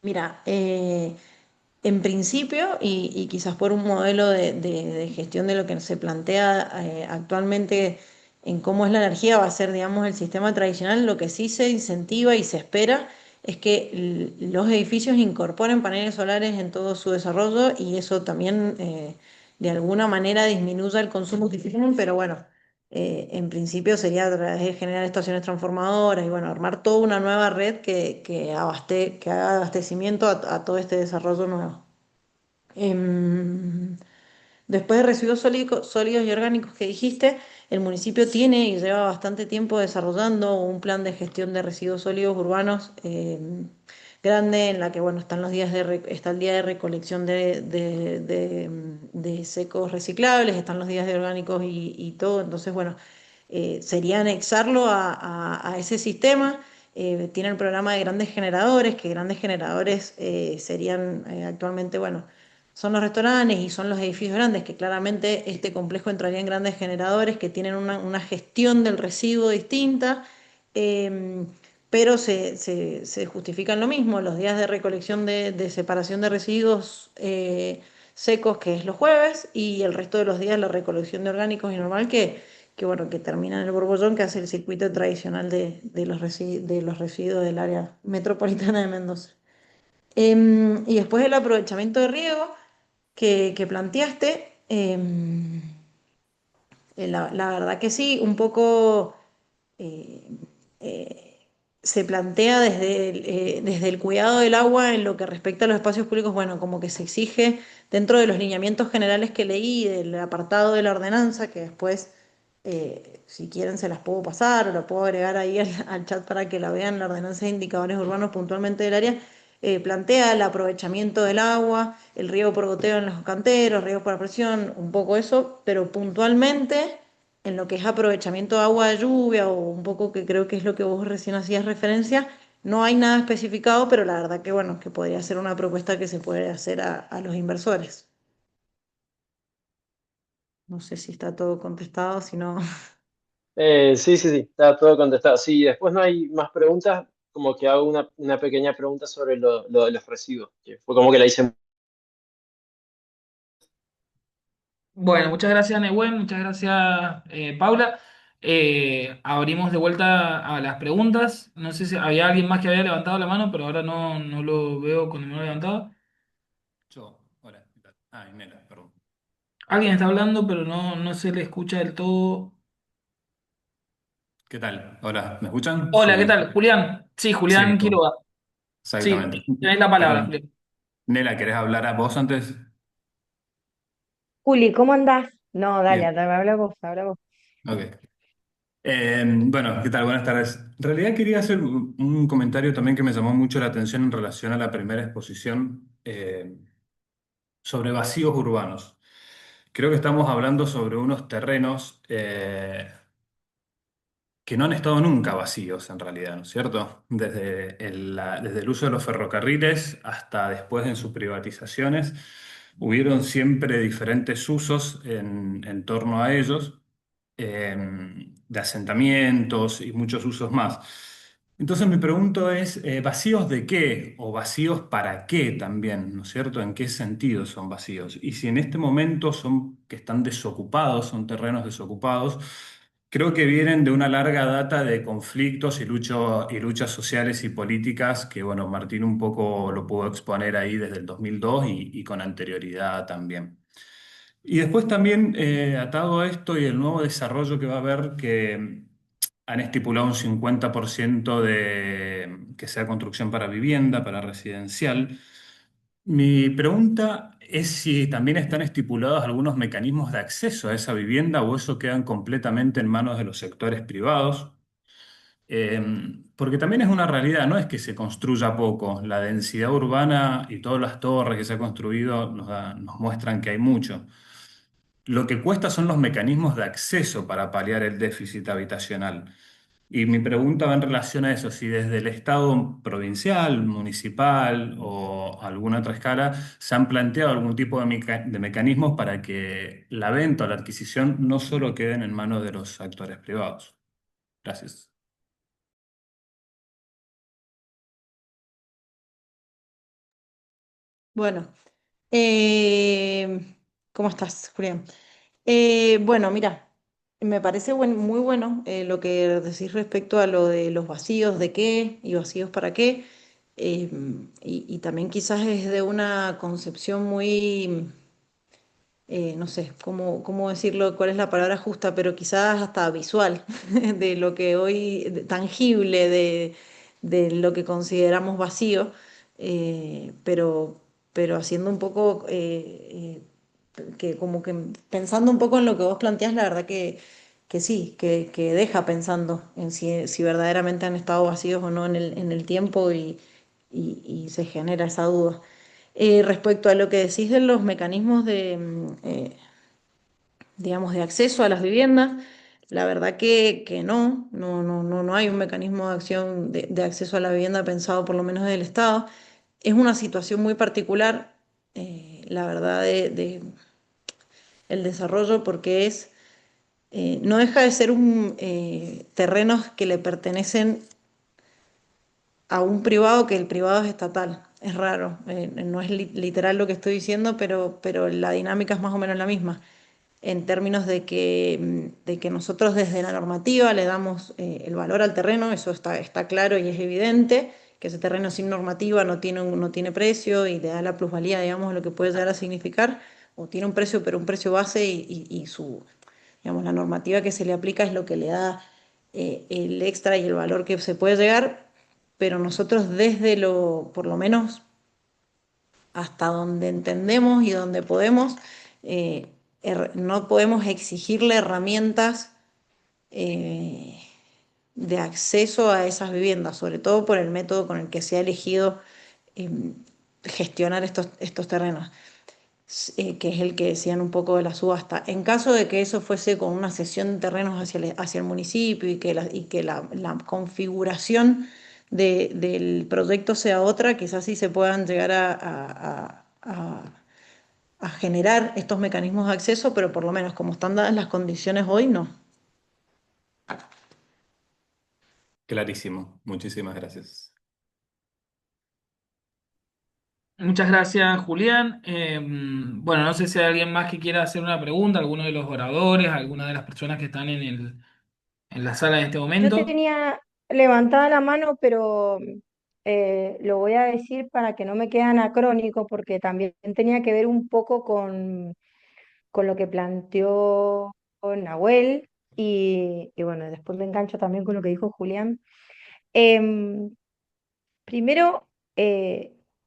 mira, en principio, y quizás por un modelo de gestión de lo que se plantea actualmente en cómo es la energía, va a ser, digamos, el sistema tradicional, lo que sí se incentiva y se espera es que los edificios incorporen paneles solares en todo su desarrollo y eso también de alguna manera disminuya el consumo que tienen, pero bueno, en principio sería a través de generar estaciones transformadoras y bueno, armar toda una nueva red que haga abastecimiento a todo este desarrollo nuevo. Em, Después de residuos sólidos y orgánicos que dijiste, el municipio tiene y lleva bastante tiempo desarrollando un plan de gestión de residuos sólidos urbanos grande en la que bueno, están los días está el día de recolección de secos reciclables, están los días de orgánicos y todo. Entonces, bueno, sería anexarlo a ese sistema tiene el programa de grandes generadores, que grandes generadores serían actualmente, bueno, son los restaurantes y son los edificios grandes, que claramente este complejo entraría en grandes generadores que tienen una gestión del residuo distinta, eh, pero se justifican lo mismo, los días de recolección de separación de residuos secos, que es los jueves, y el resto de los días la recolección de orgánicos y normal, que bueno, que termina en el Borbollón, que hace el circuito tradicional de los residuos del área metropolitana de Mendoza. Y después el aprovechamiento de riego que planteaste, la verdad que sí, un poco eh, eh, se plantea desde el cuidado del agua en lo que respecta a los espacios públicos, bueno, como que se exige dentro de los lineamientos generales que leí del apartado de la ordenanza, que después, si quieren, se las puedo pasar o la puedo agregar ahí al chat para que la vean, la ordenanza de indicadores urbanos puntualmente del área. Plantea el aprovechamiento del agua, el riego por goteo en los canteros, riego por presión, un poco eso, pero puntualmente en lo que es aprovechamiento de agua de lluvia o un poco que creo que es lo que vos recién hacías referencia, no hay nada especificado, pero la verdad que bueno, que podría ser una propuesta que se puede hacer a los inversores. No sé si está todo contestado, si no. Sí, sí, sí, está todo contestado. Si después no hay más preguntas, como que hago una pequeña pregunta sobre lo de los residuos, que fue como que la hice. Bueno, muchas gracias, Nehuen, muchas gracias, Paula. Abrimos de vuelta a las preguntas. No sé si había alguien más que había levantado la mano, pero ahora no lo veo con la mano levantada. Yo, hola, ¿qué tal? Ah, Nela, perdón. Alguien está hablando, pero no se le escucha del todo. ¿Qué tal? Hola, ¿me escuchan? Hola, ¿qué Soy... tal? Julián. Sí, Sí, Julián Quiroga. Sí, exactamente. tenés la palabra, Perdón. Julián. Nela, ¿querés hablar a vos antes? Juli, ¿cómo andás? No, dale, Bien, anda, habla vos, habla vos. ok. Bueno, ¿qué tal? Buenas tardes. En realidad quería hacer un comentario también que me llamó mucho la atención en relación a la primera exposición sobre vacíos urbanos. Creo que estamos hablando sobre unos terrenos que no han estado nunca vacíos en realidad, ¿no es cierto? Desde el uso de los ferrocarriles hasta después en sus privatizaciones, hubieron siempre diferentes usos en torno a ellos, de asentamientos y muchos usos más. Entonces mi pregunto es, ¿vacíos de qué? ¿O vacíos para qué también? ¿No es cierto? ¿En qué sentido son vacíos? Y si en este momento son que están desocupados, son terrenos desocupados, creo que vienen de una larga data de conflictos y luchas sociales y políticas que, bueno, Martín un poco lo pudo exponer ahí desde el 2002 y con anterioridad también. Y después también, atado a esto y el nuevo desarrollo que va a haber, que han estipulado un 50% de que sea construcción para vivienda, para residencial. Mi pregunta es si también están estipulados algunos mecanismos de acceso a esa vivienda o eso quedan completamente en manos de los sectores privados. Eh, Porque también es una realidad, no es que se construya poco. La densidad urbana y todas las torres que se han construido nos muestran que hay mucho. Lo que cuesta son los mecanismos de acceso para paliar el déficit habitacional. Y mi pregunta va en relación a eso, si desde el Estado provincial, municipal o alguna otra escala se han planteado algún tipo de mecanismos para que la venta o la adquisición no solo queden en manos de los actores privados. Gracias. Bueno, ¿cómo estás, Julián? Bueno, mira, me parece muy bueno lo que decís respecto a lo de los vacíos de qué y vacíos para qué. eh, y también quizás es de una concepción muy no sé cómo decirlo, cuál es la palabra justa, pero quizás hasta visual, de lo que hoy, tangible, de lo que consideramos vacío, pero haciendo un poco, que como que pensando un poco en lo que vos planteás, la verdad que sí, que deja pensando en si verdaderamente han estado vacíos o no en el tiempo y se genera esa duda. Respecto a lo que decís de los mecanismos digamos, de acceso a las viviendas, La verdad que no hay un mecanismo de acción de acceso a la vivienda pensado por lo menos del Estado. Es una situación muy particular, la verdad, de el desarrollo, porque no deja de ser terrenos que le pertenecen a un privado, que el privado es estatal. Es raro, no es literal lo que estoy diciendo, pero la dinámica es más o menos la misma, en términos de que nosotros desde la normativa le damos el valor al terreno. Eso está claro y es evidente, que ese terreno sin normativa no tiene precio y le da la plusvalía, digamos, lo que puede llegar a significar, o tiene un precio, pero un precio base, digamos, la normativa que se le aplica es lo que le da el extra y el valor que se puede llegar. Pero nosotros por lo menos hasta donde entendemos y donde podemos, no podemos exigirle herramientas eh, de acceso a esas viviendas, sobre todo por el método con el que se ha elegido eh, gestionar estos terrenos, que es el que decían un poco de la subasta. En caso de que eso fuese con una cesión de terrenos hacia el municipio, y que la configuración del proyecto sea otra, quizás sí se puedan llegar a generar estos mecanismos de acceso, pero por lo menos como están dadas las condiciones hoy, no. Clarísimo. Muchísimas gracias. Muchas gracias, Julián. Bueno, no sé si hay alguien más que quiera hacer una pregunta, alguno de los oradores, alguna de las personas que están en la sala en este Yo momento. tenía levantada la mano, pero lo voy a decir para que no me quede anacrónico, porque también tenía que ver un poco con lo que planteó Nahuel y bueno, después me engancho también con lo que dijo Julián. Em, Primero,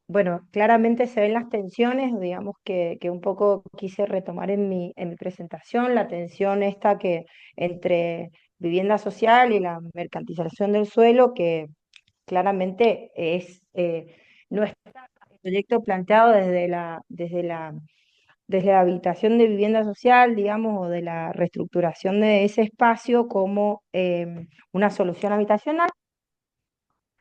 bueno, claramente se ven las tensiones, digamos que un poco quise retomar en mi presentación, la tensión esta que entre vivienda social y la mercantilización del suelo, que claramente no está el proyecto planteado desde la habilitación de vivienda social, digamos, o de la reestructuración de ese espacio como una solución habitacional,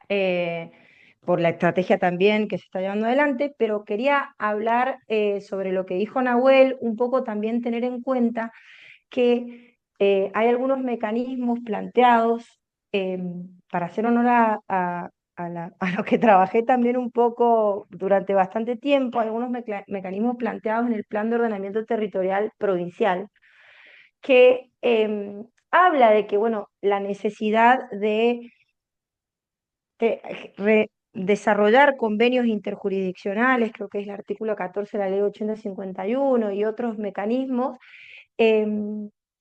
eh, por la estrategia también que se está llevando adelante, pero quería hablar sobre lo que dijo Nahuel, un poco también tener en cuenta que hay algunos mecanismos planteados, eh, para hacer honor a lo que trabajé también un poco durante bastante tiempo, algunos mecanismos planteados en el Plan de Ordenamiento Territorial Provincial, que habla de que, bueno, la necesidad de desarrollar convenios interjurisdiccionales, creo que es el artículo 14 de la Ley 8051 y otros mecanismos,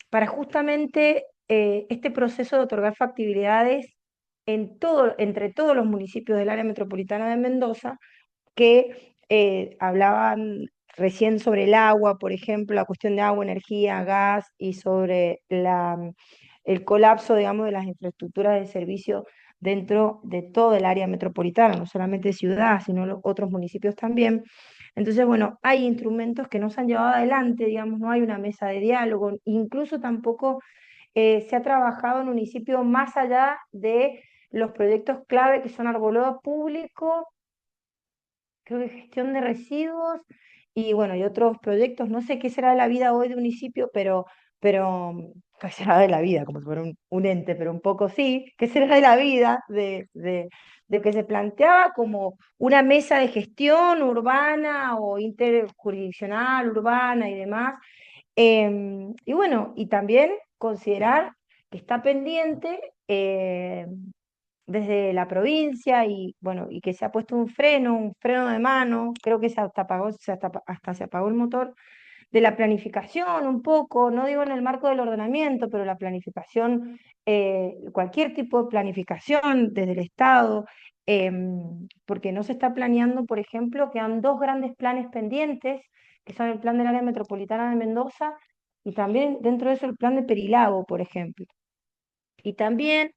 para justamente este proceso de otorgar factibilidades entre todos los municipios del área metropolitana de Mendoza, que hablaban recién sobre el agua, por ejemplo, la cuestión de agua, energía, gas, y sobre el colapso, digamos, de las infraestructuras de servicio dentro de todo el área metropolitana, no solamente ciudad, sino los otros municipios también. Entonces, bueno, hay instrumentos que no se han llevado adelante, digamos, no hay una mesa de diálogo, incluso tampoco se ha trabajado en un municipio más allá de los proyectos clave que son arbolado público, creo que gestión de residuos y bueno, y otros proyectos. No sé qué será la vida hoy de un municipio, pero qué será de la vida, como si fuera un ente, pero un poco sí, qué será de la vida de que se planteaba como una mesa de gestión urbana o interjurisdiccional, urbana y demás. Y bueno, y también considerar que está pendiente desde la provincia y bueno, y que se ha puesto un freno de mano, creo que se hasta apagó, hasta se apagó el motor de la planificación un poco, no digo en el marco del ordenamiento, pero la planificación, cualquier tipo de planificación desde el Estado, porque no se está planeando, por ejemplo, quedan dos grandes planes pendientes, que son el plan del área metropolitana de Mendoza y también dentro de eso el plan de Perilago, por ejemplo. Y también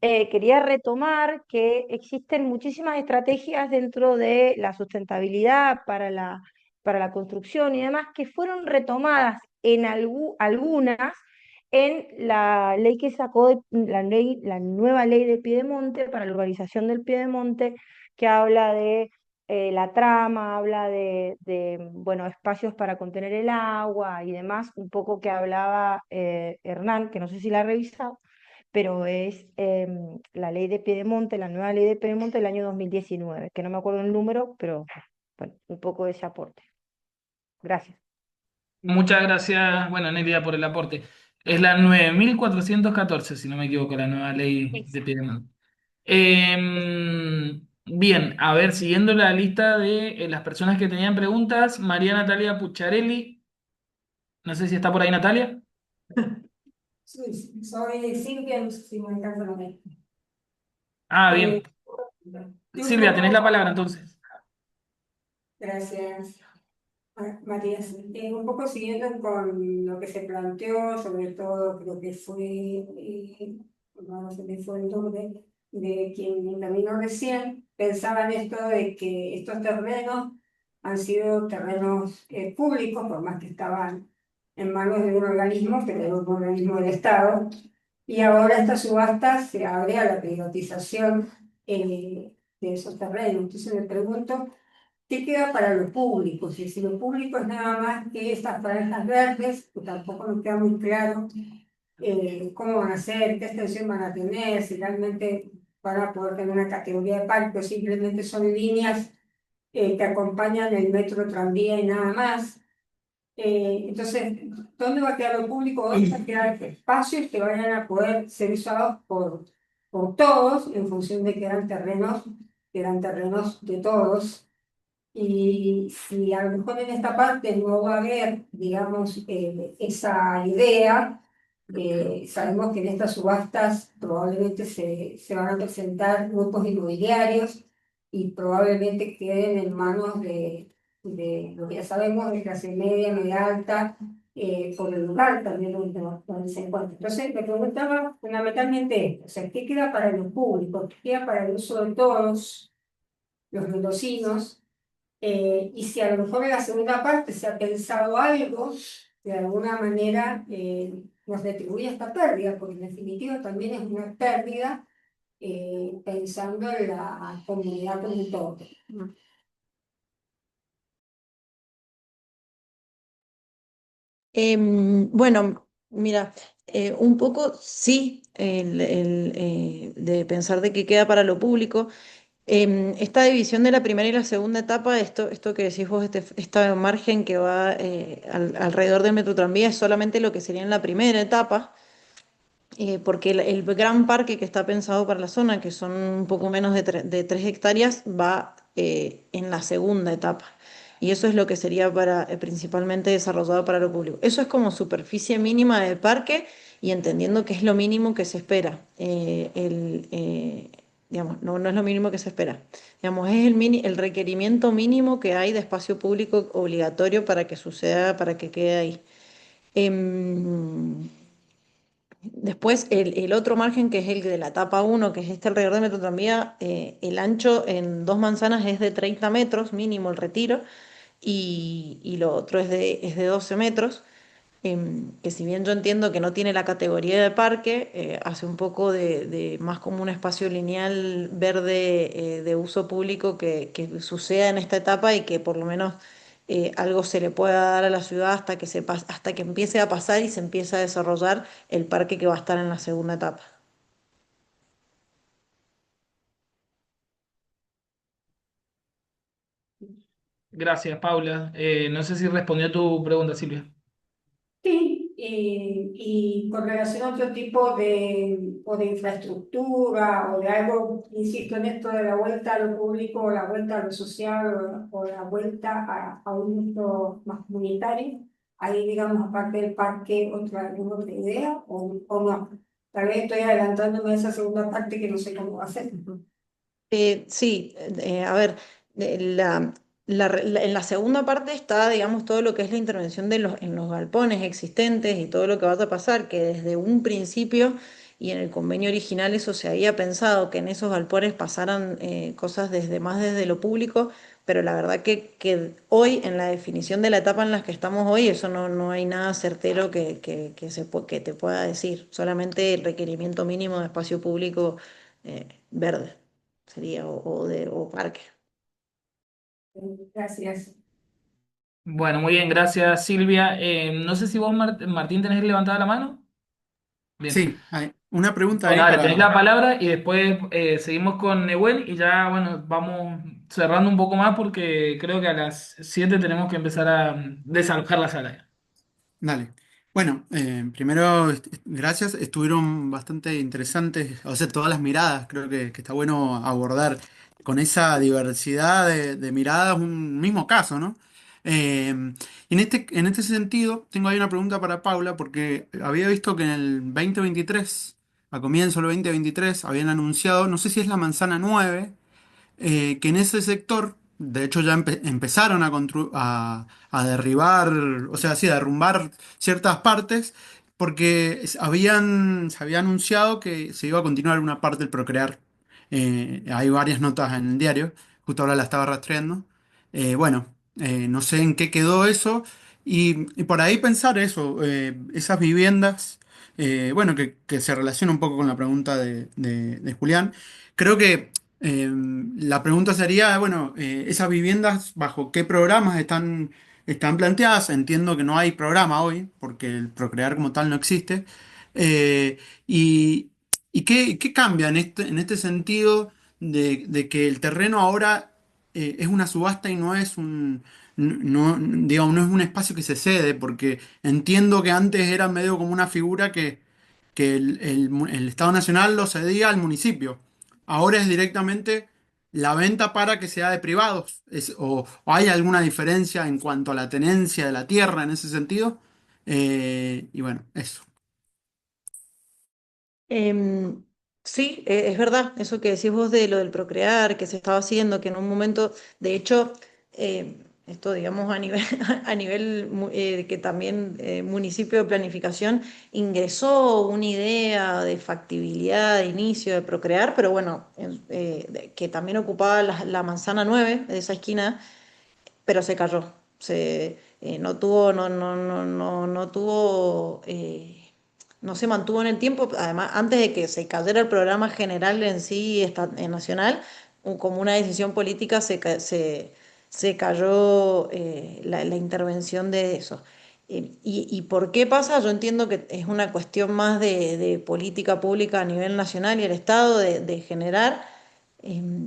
quería retomar que existen muchísimas estrategias dentro de la sustentabilidad para la construcción y demás que fueron retomadas en algunas en la ley que sacó, la nueva ley de Piedemonte para la urbanización del Piedemonte, que habla de la trama, habla bueno, espacios para contener el agua y demás, un poco que hablaba Hernán, que no sé si la ha revisado, pero es la ley de Piedemonte, la nueva ley de Piedemonte del año 2019, que no me acuerdo el número, pero bueno, un poco de ese aporte. Gracias. Muchas gracias, bueno, Nelia, por el aporte. Es la 9414, si no me equivoco, la nueva ley de Piedemonte. Bien, a ver, siguiendo la lista de las personas que tenían preguntas, María Natalia Pucciarelli, no sé si está por ahí Natalia. Sí, soy Silvia, no sé si me alcanza a ver. Ah, Eh, bien. y un Silvia, tenés la poco, palabra entonces. gracias, Matías. Un poco siguiendo con lo que se planteó, sobre todo creo que fue, no se me fue el nombre, de quien intervino recién, pensaba en esto de que estos terrenos han sido terrenos públicos, por más que estaban en manos de un organismo, pero era un organismo del Estado. Y ahora esta subasta se abre a la privatización de esos terrenos. Entonces me pregunto, ¿qué queda para lo público? Si lo público es nada más que estas franjas verdes, pues tampoco me queda muy claro cómo van a ser, qué extensión van a tener, si realmente van a poder tener una categoría de parque o simplemente son líneas que acompañan el metro tranvía y nada más. Entonces, ¿dónde va a quedar lo público? ¿Dónde van a quedar espacios que vayan a poder ser usados por todos en función de que eran terrenos de todos? Y si a lo mejor en esta parte no va a haber, digamos, esa idea, sabemos que en estas subastas probablemente se van a presentar grupos inmobiliarios y probablemente queden en manos de lo que ya sabemos, de clase media, media alta, por el lugar también donde se encuentra. Entonces, me preguntaba fundamentalmente esto, o sea, ¿qué queda para lo público? ¿Qué queda para el uso de todos los mendocinos? Y si a lo mejor en la segunda parte se ha pensado algo, de alguna manera nos retribuye esta pérdida, porque en definitiva también es una pérdida pensando en la comunidad como un todo. Bueno, mira, un poco sí, de pensar de que queda para lo público. Esta división de la primera y la segunda etapa, esto que decís vos, este margen que va alrededor del metro tranvía es solamente lo que sería en la primera etapa, porque el gran parque que está pensado para la zona, que son un poco menos de 3 hectáreas, va en la segunda etapa. Y eso es lo que sería para, principalmente desarrollado para lo público. Eso es como superficie mínima del parque y entendiendo que es lo mínimo que se espera. Digamos, no es lo mínimo que se espera. Digamos, es el requerimiento mínimo que hay de espacio público obligatorio para que suceda, para que quede ahí. Em, Después, el otro margen, que es el de la etapa uno, que es este alrededor de Metro Tranvía, el ancho en 2 manzanas es de 30 metros, mínimo el retiro, y lo otro es de 12 metros, que si bien yo entiendo que no tiene la categoría de parque, hace un poco de más como un espacio lineal verde de uso público que suceda en esta etapa y que por lo menos algo se le pueda dar a la ciudad hasta que hasta que empiece a pasar y se empiece a desarrollar el parque que va a estar en la segunda etapa. Gracias, Paula. No sé si respondió tu pregunta, Silvia. Sí, y con relación a otro tipo o de infraestructura o de algo, insisto en esto de la vuelta a lo público o la vuelta a lo social o la vuelta a un uso más comunitario, ahí digamos aparte del parque, alguna otra idea o no. Tal vez estoy adelantándome a esa segunda parte que no sé cómo va a ser. Sí, a ver, en la segunda parte está, digamos, todo lo que es la intervención en los galpones existentes y todo lo que va a pasar, que desde un principio y en el convenio original eso se había pensado, que en esos galpones pasaran cosas desde lo público, pero la verdad que hoy, en la definición de la etapa en la que estamos hoy, eso no hay nada certero que te pueda decir, solamente el requerimiento mínimo de espacio público verde sería, o parque. Gracias. Bueno, muy bien, gracias Silvia. No sé si vos, Martín, tenés levantada la mano. Bien. Sí, hay una pregunta Bueno, ahí dale, tenés para... la palabra y después seguimos con Nehuen y ya, bueno, vamos cerrando un poco más porque creo que a las 7 tenemos que empezar a desalojar la sala. Dale. Bueno, primero, gracias. Estuvieron bastante interesantes, o sea, todas las miradas. Creo que está bueno abordar con esa diversidad de miradas un mismo caso, ¿no? En este sentido, tengo ahí una pregunta para Paula, porque había visto que en el 2023, a comienzo del 2023, habían anunciado, no sé si es la manzana 9, que en ese sector, de hecho ya empezaron a derribar, o sea, sí, a derrumbar ciertas partes, porque se había anunciado que se iba a continuar una parte del Procrear. Hay varias notas en el diario, justo ahora la estaba rastreando. Bueno, no sé en qué quedó eso, y por ahí pensar eso, esas viviendas, bueno, que se relaciona un poco con la pregunta de Julián. Creo que la pregunta sería, bueno, esas viviendas, ¿bajo qué programas están planteadas? Entiendo que no hay programa hoy, porque el Procrear como tal no existe. Eh, y y qué cambia en este sentido de que el terreno ahora es una subasta y no es digamos, no es un espacio que se cede? Porque entiendo que antes era medio como una figura que el Estado Nacional lo cedía al municipio. Ahora es directamente la venta para que sea de privados. O hay alguna diferencia en cuanto a la tenencia de la tierra en ese sentido. Y bueno, eso. Em, sí, es verdad, eso que decís vos de lo del procrear, que se estaba haciendo, que en un momento, de hecho, esto digamos a nivel, a nivel que también municipio de planificación ingresó una idea de factibilidad de inicio de procrear, pero bueno, que también ocupaba la manzana 9 de esa esquina, pero se cayó. No tuvo, no tuvo, no se mantuvo en el tiempo. Además, antes de que se cayera el programa general en sí, nacional, como una decisión política, se cayó la intervención de eso. ¿Y por qué pasa? Yo entiendo que es una cuestión más de política pública a nivel nacional y el Estado de generar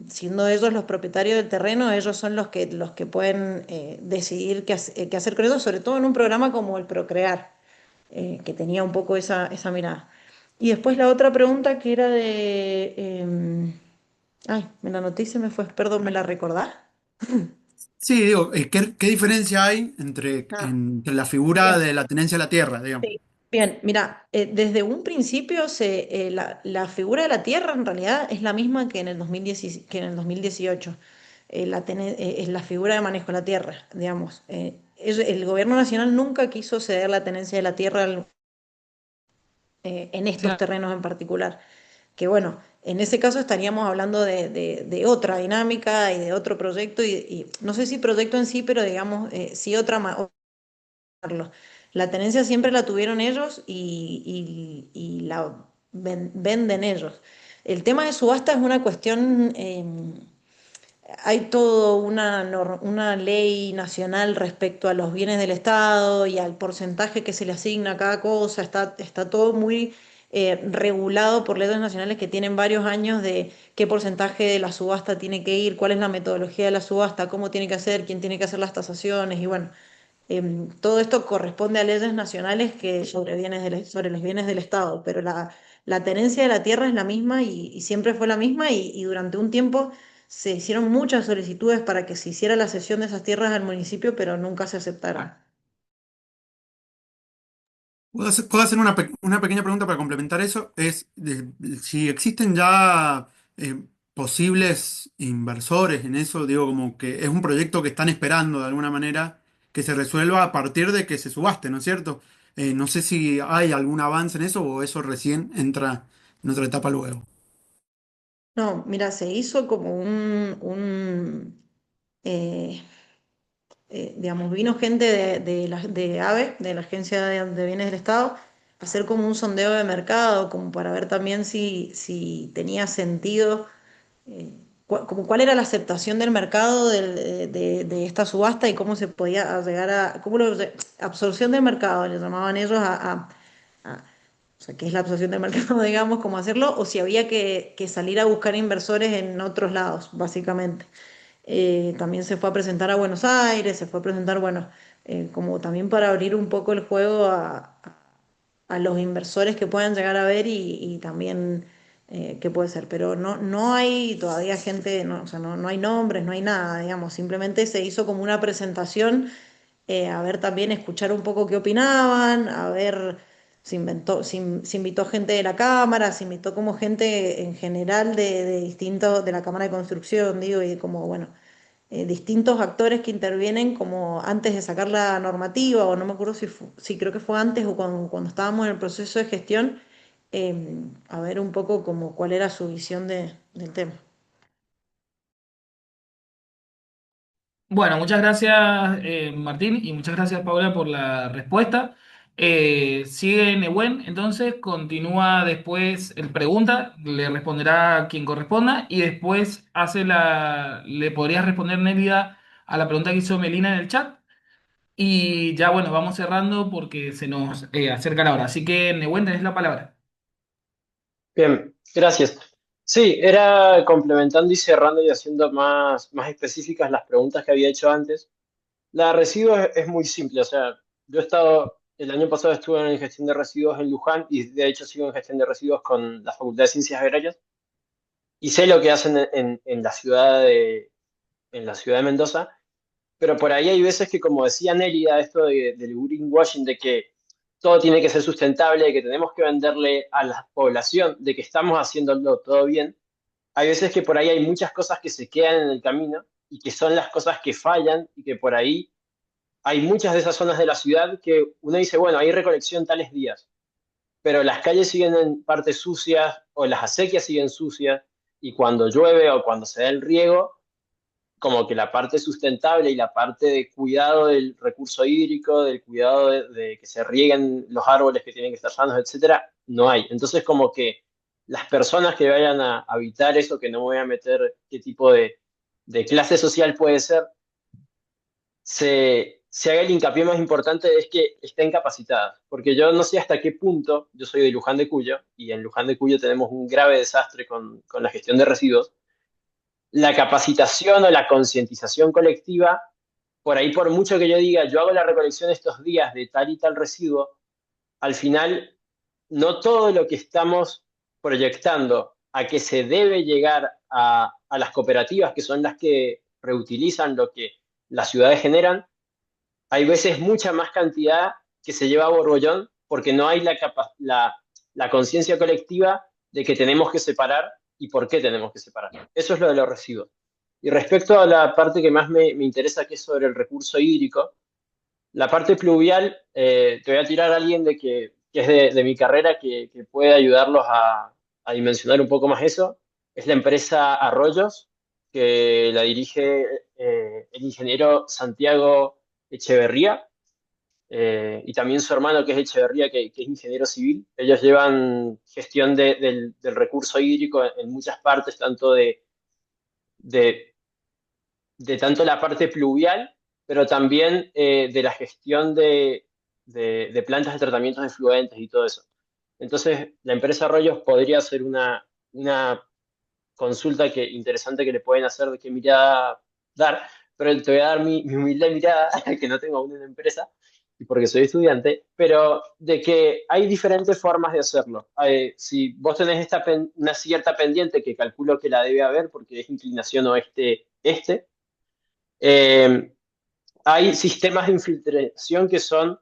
siendo ellos los propietarios del terreno, ellos son los que pueden decidir qué hacer con eso, sobre todo en un programa como el Procrear, que tenía un poco esa mirada. Y después la otra pregunta que era ay, me la noté y se me fue, perdón, ¿me la recordás? Sí, digo, ¿qué diferencia hay Ah, entre la figura bien. de la tenencia de la tierra, digamos? Sí. Bien, mira, desde un principio la figura de la Tierra en realidad es la misma que en el 2010, que en el 2018. Es la figura de manejo de la Tierra, digamos. El gobierno nacional nunca quiso ceder la tenencia de la Tierra en estos Claro. terrenos en particular. Que bueno, en ese caso estaríamos hablando de otra dinámica y de otro proyecto, y no sé si proyecto en sí, pero digamos, sí hacerlo. La tenencia siempre la tuvieron ellos y la venden ellos. El tema de subasta es una cuestión, hay toda una ley nacional respecto a los bienes del Estado y al porcentaje que se le asigna a cada cosa, está todo muy regulado por leyes nacionales que tienen varios años de qué porcentaje de la subasta tiene que ir, cuál es la metodología de la subasta, cómo tiene que hacer, quién tiene que hacer las tasaciones y bueno. Todo esto corresponde a leyes nacionales sobre los bienes del Estado, pero la tenencia de la tierra es la misma y siempre fue la misma y durante un tiempo se hicieron muchas solicitudes para que se hiciera la cesión de esas tierras al municipio, pero nunca se aceptaron. ¿Puedo hacer una pequeña pregunta para complementar eso? Si existen ya posibles inversores en eso, digo, como que es un proyecto que están esperando de alguna manera que se resuelva a partir de que se subaste, ¿no es cierto? No sé si hay algún avance en eso o eso recién entra en otra etapa luego. No, mira, se hizo como eh, digamos, vino gente de AVE, de la Agencia de Bienes del Estado, a hacer como un sondeo de mercado, como para ver también si tenía sentido, como cuál era la aceptación del mercado de esta subasta y cómo se podía llegar absorción del mercado, le llamaban ellos a- o sea, qué es la absorción del mercado, digamos, cómo hacerlo, o si había que salir a buscar inversores en otros lados, básicamente. También se fue a presentar a Buenos Aires, se fue a presentar, bueno, como también para abrir un poco el juego a los inversores que puedan llegar a ver y también qué puede ser. Pero no hay todavía gente, no, o sea, no hay nombres, no hay nada, digamos, simplemente se hizo como una presentación, a ver también, escuchar un poco qué opinaban, a ver. Se invitó gente de la Cámara, se invitó como gente en general de distintos, de la Cámara de Construcción, digo, y como, bueno, distintos actores que intervienen como antes de sacar la normativa, o no me acuerdo si creo que fue antes o cuando estábamos en el proceso de gestión, a ver un poco como cuál era su visión del tema. Bueno, muchas gracias Martín y muchas gracias Paula por la respuesta. Sigue Nehuen, entonces continúa después el pregunta, le responderá quien corresponda y después le podrías responder Nélida a la pregunta que hizo Melina en el chat y ya bueno, vamos cerrando porque se nos acerca la hora. Así que Nehuen, tenés la palabra. Bien, gracias. Sí, era complementando y cerrando y haciendo más específicas las preguntas que había hecho antes. La de residuos es muy simple, o sea, yo he estado, el año pasado estuve en gestión de residuos en Luján y de hecho sigo en gestión de residuos con la Facultad de Ciencias Agrarias y sé lo que hacen en la ciudad de Mendoza, pero por ahí hay veces que, como decía Nélida, esto del greenwashing, de que todo tiene que ser sustentable, de que tenemos que venderle a la población, de que estamos haciéndolo todo bien, hay veces que por ahí hay muchas cosas que se quedan en el camino y que son las cosas que fallan y que por ahí hay muchas de esas zonas de la ciudad que uno dice, bueno, hay recolección tales días, pero las calles siguen en parte sucias o las acequias siguen sucias y cuando llueve o cuando se da el riego, como que la parte sustentable y la parte de cuidado del recurso hídrico, del cuidado de que se rieguen los árboles que tienen que estar sanos, etcétera, no hay. Entonces, como que las personas que vayan a habitar eso, que no me voy a meter qué tipo de clase social puede ser, se haga el hincapié más importante es que estén capacitadas, porque yo no sé hasta qué punto, yo soy de Luján de Cuyo, y en Luján de Cuyo tenemos un grave desastre con la gestión de residuos, la capacitación o la concientización colectiva, por ahí por mucho que yo diga, yo hago la recolección estos días de tal y tal residuo, al final no todo lo que estamos proyectando a que se debe llegar a las cooperativas, que son las que reutilizan lo que las ciudades generan, hay veces mucha más cantidad que se lleva a borbollón porque no hay la conciencia colectiva de que tenemos que separar y por qué tenemos que separar. Eso es lo de los residuos. Y respecto a la parte que más me interesa, que es sobre el recurso hídrico, la parte pluvial, te voy a tirar a alguien que es de mi carrera que puede ayudarlos a dimensionar un poco más eso. Es la empresa Arroyos, que la dirige el ingeniero Santiago Echeverría, y también su hermano que es Echeverría, que es ingeniero civil. Ellos llevan gestión del recurso hídrico en muchas partes, de, de tanto la parte pluvial, pero también de la gestión de plantas de tratamientos de efluentes y todo eso. Entonces, la empresa Arroyos podría ser una consulta interesante que le pueden hacer de qué mirada dar, pero te voy a dar mi humilde mirada, que no tengo aún una empresa, y porque soy estudiante, pero de que hay diferentes formas de hacerlo. Si vos tenés una cierta pendiente, que calculo que la debe haber porque es inclinación oeste-este, eh, hay sistemas de infiltración que son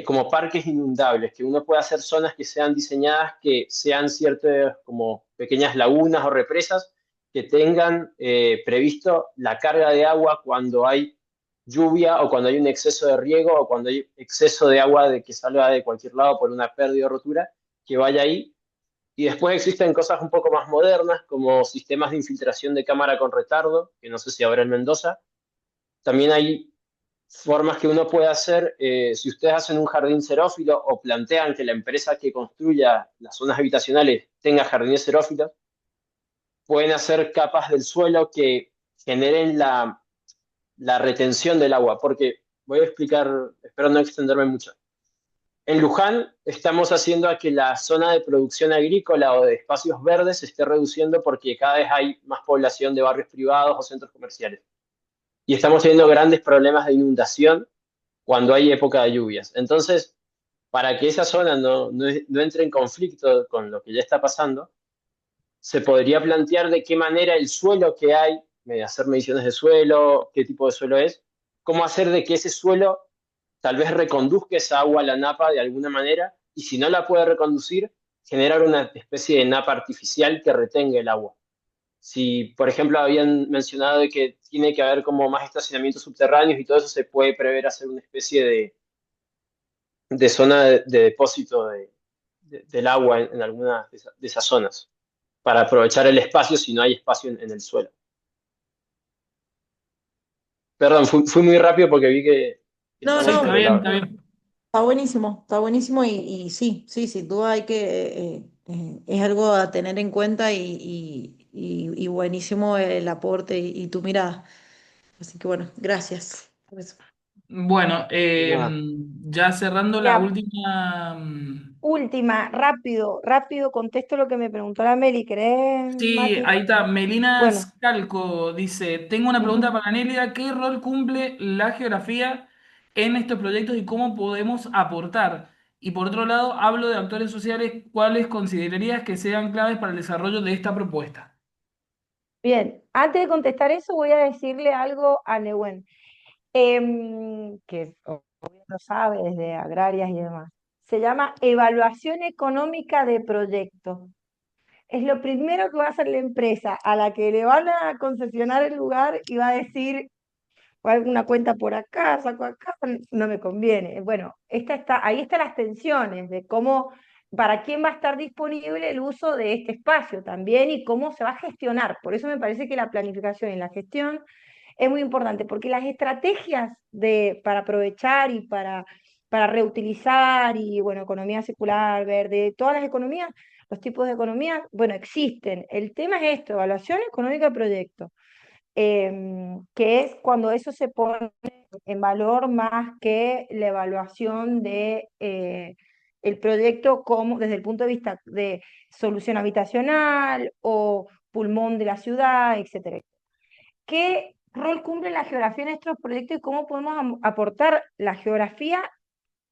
como parques inundables, que uno puede hacer zonas que sean diseñadas, que sean ciertas como pequeñas lagunas o represas, que tengan previsto la carga de agua cuando hay lluvia o cuando hay un exceso de riego o cuando hay exceso de agua de que salga de cualquier lado por una pérdida o rotura, que vaya ahí Y después existen cosas un poco más modernas, como sistemas de infiltración de cámara con retardo, que no sé si habrá en Mendoza. También hay formas que uno puede hacer, si ustedes hacen un jardín xerófilo o plantean que la empresa que construya las zonas habitacionales tenga jardines xerófilos, pueden hacer capas del suelo que generen la retención del agua, porque voy a explicar, espero no extenderme mucho. En Luján estamos haciendo a que la zona de producción agrícola o de espacios verdes se esté reduciendo porque cada vez hay más población de barrios privados o centros comerciales. Y estamos teniendo grandes problemas de inundación cuando hay época de lluvias. Entonces, para que esa zona no entre en conflicto con lo que ya está pasando, se podría plantear de qué manera el suelo que hay, hacer mediciones de suelo, qué tipo de suelo es, cómo hacer de que ese suelo tal vez reconduzca esa agua a la napa de alguna manera, y si no la puede reconducir, generar una especie de napa artificial que retenga el agua. Si, por ejemplo, habían mencionado de que tiene que haber como más estacionamientos subterráneos y todo eso, se puede prever hacer una especie de zona de depósito del agua en algunas de esas zonas, para aprovechar el espacio si no hay espacio en el suelo. Perdón, fui muy rápido porque vi que No, estaba Sí, listo está no, con bien, la está hora. bien. está buenísimo y sí, sí, sin duda hay que, es algo a tener en cuenta y buenísimo el aporte y tu mirada. Así que bueno, gracias por eso. Bueno, Nada. ya cerrando la Mira, última. última, rápido, rápido, contesto lo que me preguntó la Meli, ¿querés, Sí, Mati? ahí está. Melina Bueno, Scalco dice: Tengo una pregunta ujú. para Nelia. ¿Qué rol cumple la geografía en estos proyectos y cómo podemos aportar? Y por otro lado, hablo de actores sociales. ¿Cuáles considerarías que sean claves para el desarrollo de esta propuesta? Bien, antes de contestar eso voy a decirle algo a Nehuen, que obvio lo sabe desde agrarias y demás. Se llama evaluación económica de proyectos. Es lo primero que va a hacer la empresa a la que le van a concesionar el lugar y va a decir, o alguna cuenta por acá, saco acá, no me conviene. Bueno, ahí están las tensiones de cómo, para quién va a estar disponible el uso de este espacio también y cómo se va a gestionar. Por eso me parece que la planificación y la gestión es muy importante, porque las estrategias para aprovechar y para reutilizar y, bueno, economía circular, verde, todas las economías, los tipos de economía, bueno, existen. El tema es esto, evaluación económica de proyecto, que es cuando eso se pone en valor más que la evaluación de el proyecto como desde el punto de vista de solución habitacional o pulmón de la ciudad, etcétera. ¿Qué rol cumple la geografía en estos proyectos y cómo podemos aportar la geografía?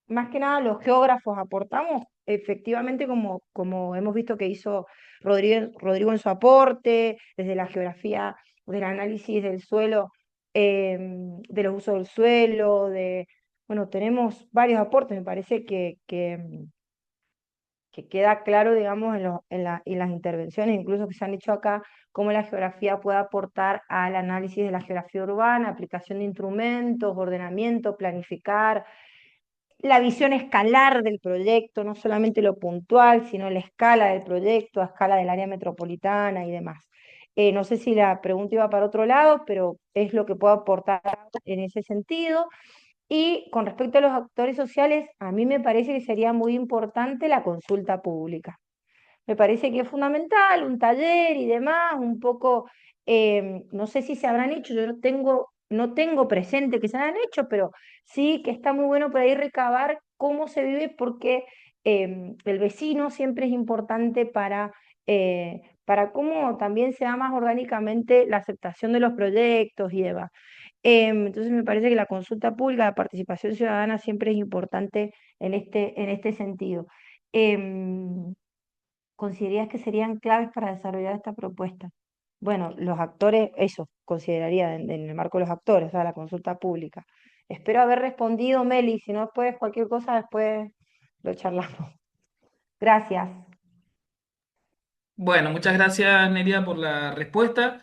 Más que nada los geógrafos aportamos efectivamente como hemos visto que hizo Rodrigo en su aporte, desde la geografía, del análisis del suelo, de los usos del suelo, bueno, tenemos varios aportes, me parece que queda claro, digamos, en las intervenciones, incluso que se han hecho acá, cómo la geografía puede aportar al análisis de la geografía urbana, aplicación de instrumentos, ordenamiento, planificar, la visión escalar del proyecto, no solamente lo puntual, sino la escala del proyecto, a escala del área metropolitana y demás. No sé si la pregunta iba para otro lado, pero es lo que puedo aportar en ese sentido. Y con respecto a los actores sociales, a mí me parece que sería muy importante la consulta pública. Me parece que es fundamental, un taller y demás, un poco, no sé si se habrán hecho, yo no tengo presente que se hayan hecho, pero sí que está muy bueno por ahí recabar cómo se vive, porque el vecino siempre es importante para cómo también se da más orgánicamente la aceptación de los proyectos y demás. Entonces me parece que la consulta pública, la participación ciudadana siempre es importante en este sentido. Em, ¿Considerarías que serían claves para desarrollar esta propuesta? Bueno, los actores, eso consideraría en el marco de los actores, o sea, la consulta pública. Espero haber respondido, Meli, si no después cualquier cosa, después lo charlamos. Gracias. Bueno, muchas gracias, Nelia, por la respuesta.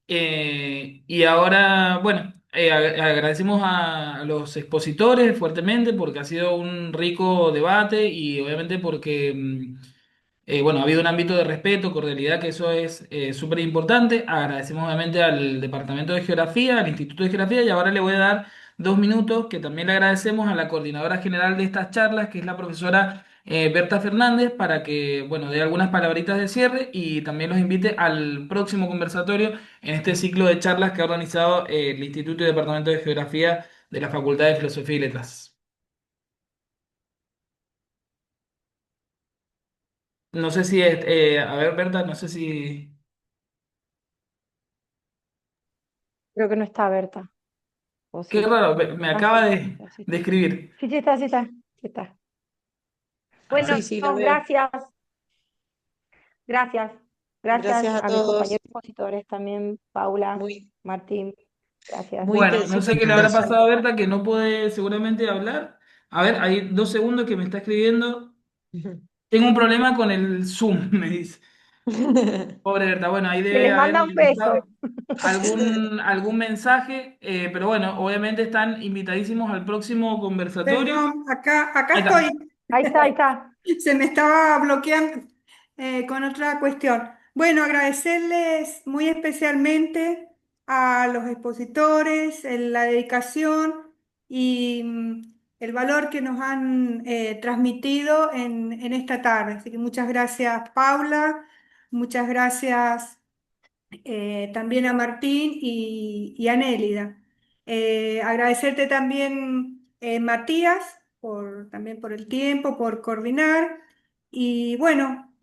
Y ahora, bueno, agradecemos a los expositores fuertemente porque ha sido un rico debate y obviamente porque Bueno, ha habido un ámbito de respeto, cordialidad, que eso es súper importante. Agradecemos obviamente al Departamento de Geografía, al Instituto de Geografía, y ahora le voy a dar 2 minutos, que también le agradecemos a la coordinadora general de estas charlas, que es la profesora Berta Fernández, para que, bueno, dé algunas palabritas de cierre y también los invite al próximo conversatorio en este ciclo de charlas que ha organizado el Instituto y Departamento de Geografía de la Facultad de Filosofía y Letras. No sé si, a ver, Berta, no sé si... Creo que no está Berta, ¿o Qué sí? raro, me Ah, acaba sí, sí está, sí de está. escribir. Sí, sí está, sí está, sí está. A Bueno, Sí, ver. sí, lo no, veo. gracias, gracias. Gracias Gracias a a mis todos. compañeros expositores también, Paula, Muy, Martín, gracias. muy Bueno, no sé súper qué le habrá interesante. pasado a Berta, que no puede seguramente hablar. A ver, hay 2 segundos que me está escribiendo. Tengo un problema con el Zoom, me dice. Pobre Berta. Bueno, ahí Que debe les haber manda un beso. algún mensaje, pero bueno, obviamente están invitadísimos al próximo conversatorio. Perdón, acá Ahí está. estoy. Ahí está, ahí está. Se me estaba bloqueando con otra cuestión. Bueno, agradecerles muy especialmente a los expositores la dedicación y el valor que nos han transmitido en esta tarde. Así que muchas gracias, Paula, muchas gracias también a Martín y a Nélida. Agradecerte también, Matías, también por el tiempo, por coordinar y bueno,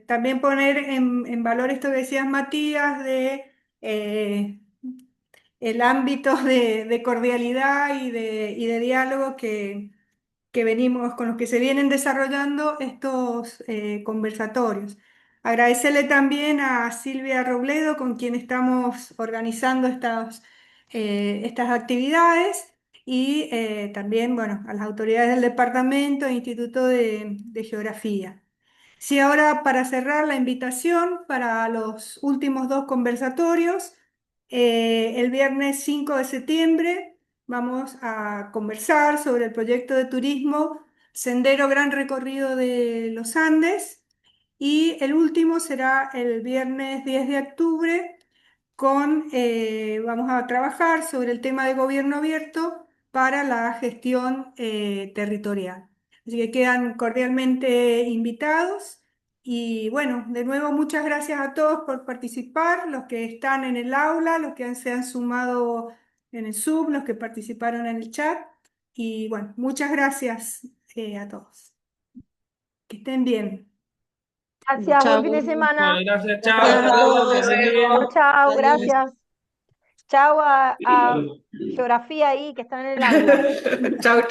también poner en valor esto que decías, Matías, de el ámbito de cordialidad y de diálogo que venimos, con los que se vienen desarrollando estos conversatorios. Agradecerle también a Silvia Robledo, con quien estamos organizando estas actividades, y también, bueno, a las autoridades del departamento e Instituto de Geografía. Sí, ahora para cerrar la invitación para los últimos dos conversatorios, el viernes 5 de septiembre vamos a conversar sobre el proyecto de turismo Sendero Gran Recorrido de los Andes, y el último será el viernes 10 de octubre vamos a trabajar sobre el tema de gobierno abierto para la gestión territorial. Así que quedan cordialmente invitados. Y bueno, de nuevo muchas gracias a todos por participar, los que están en el aula, los que se han sumado en el Zoom, los que participaron en el chat. Y bueno, muchas gracias a todos. Que estén bien. Gracias, buen Chao. fin de semana. Bueno, gracias, chao, Gracias hasta a luego, que todos. estén Chao, bien. chao, Adiós. gracias. Chao a geografía ahí que están en el aula. Chau, chau.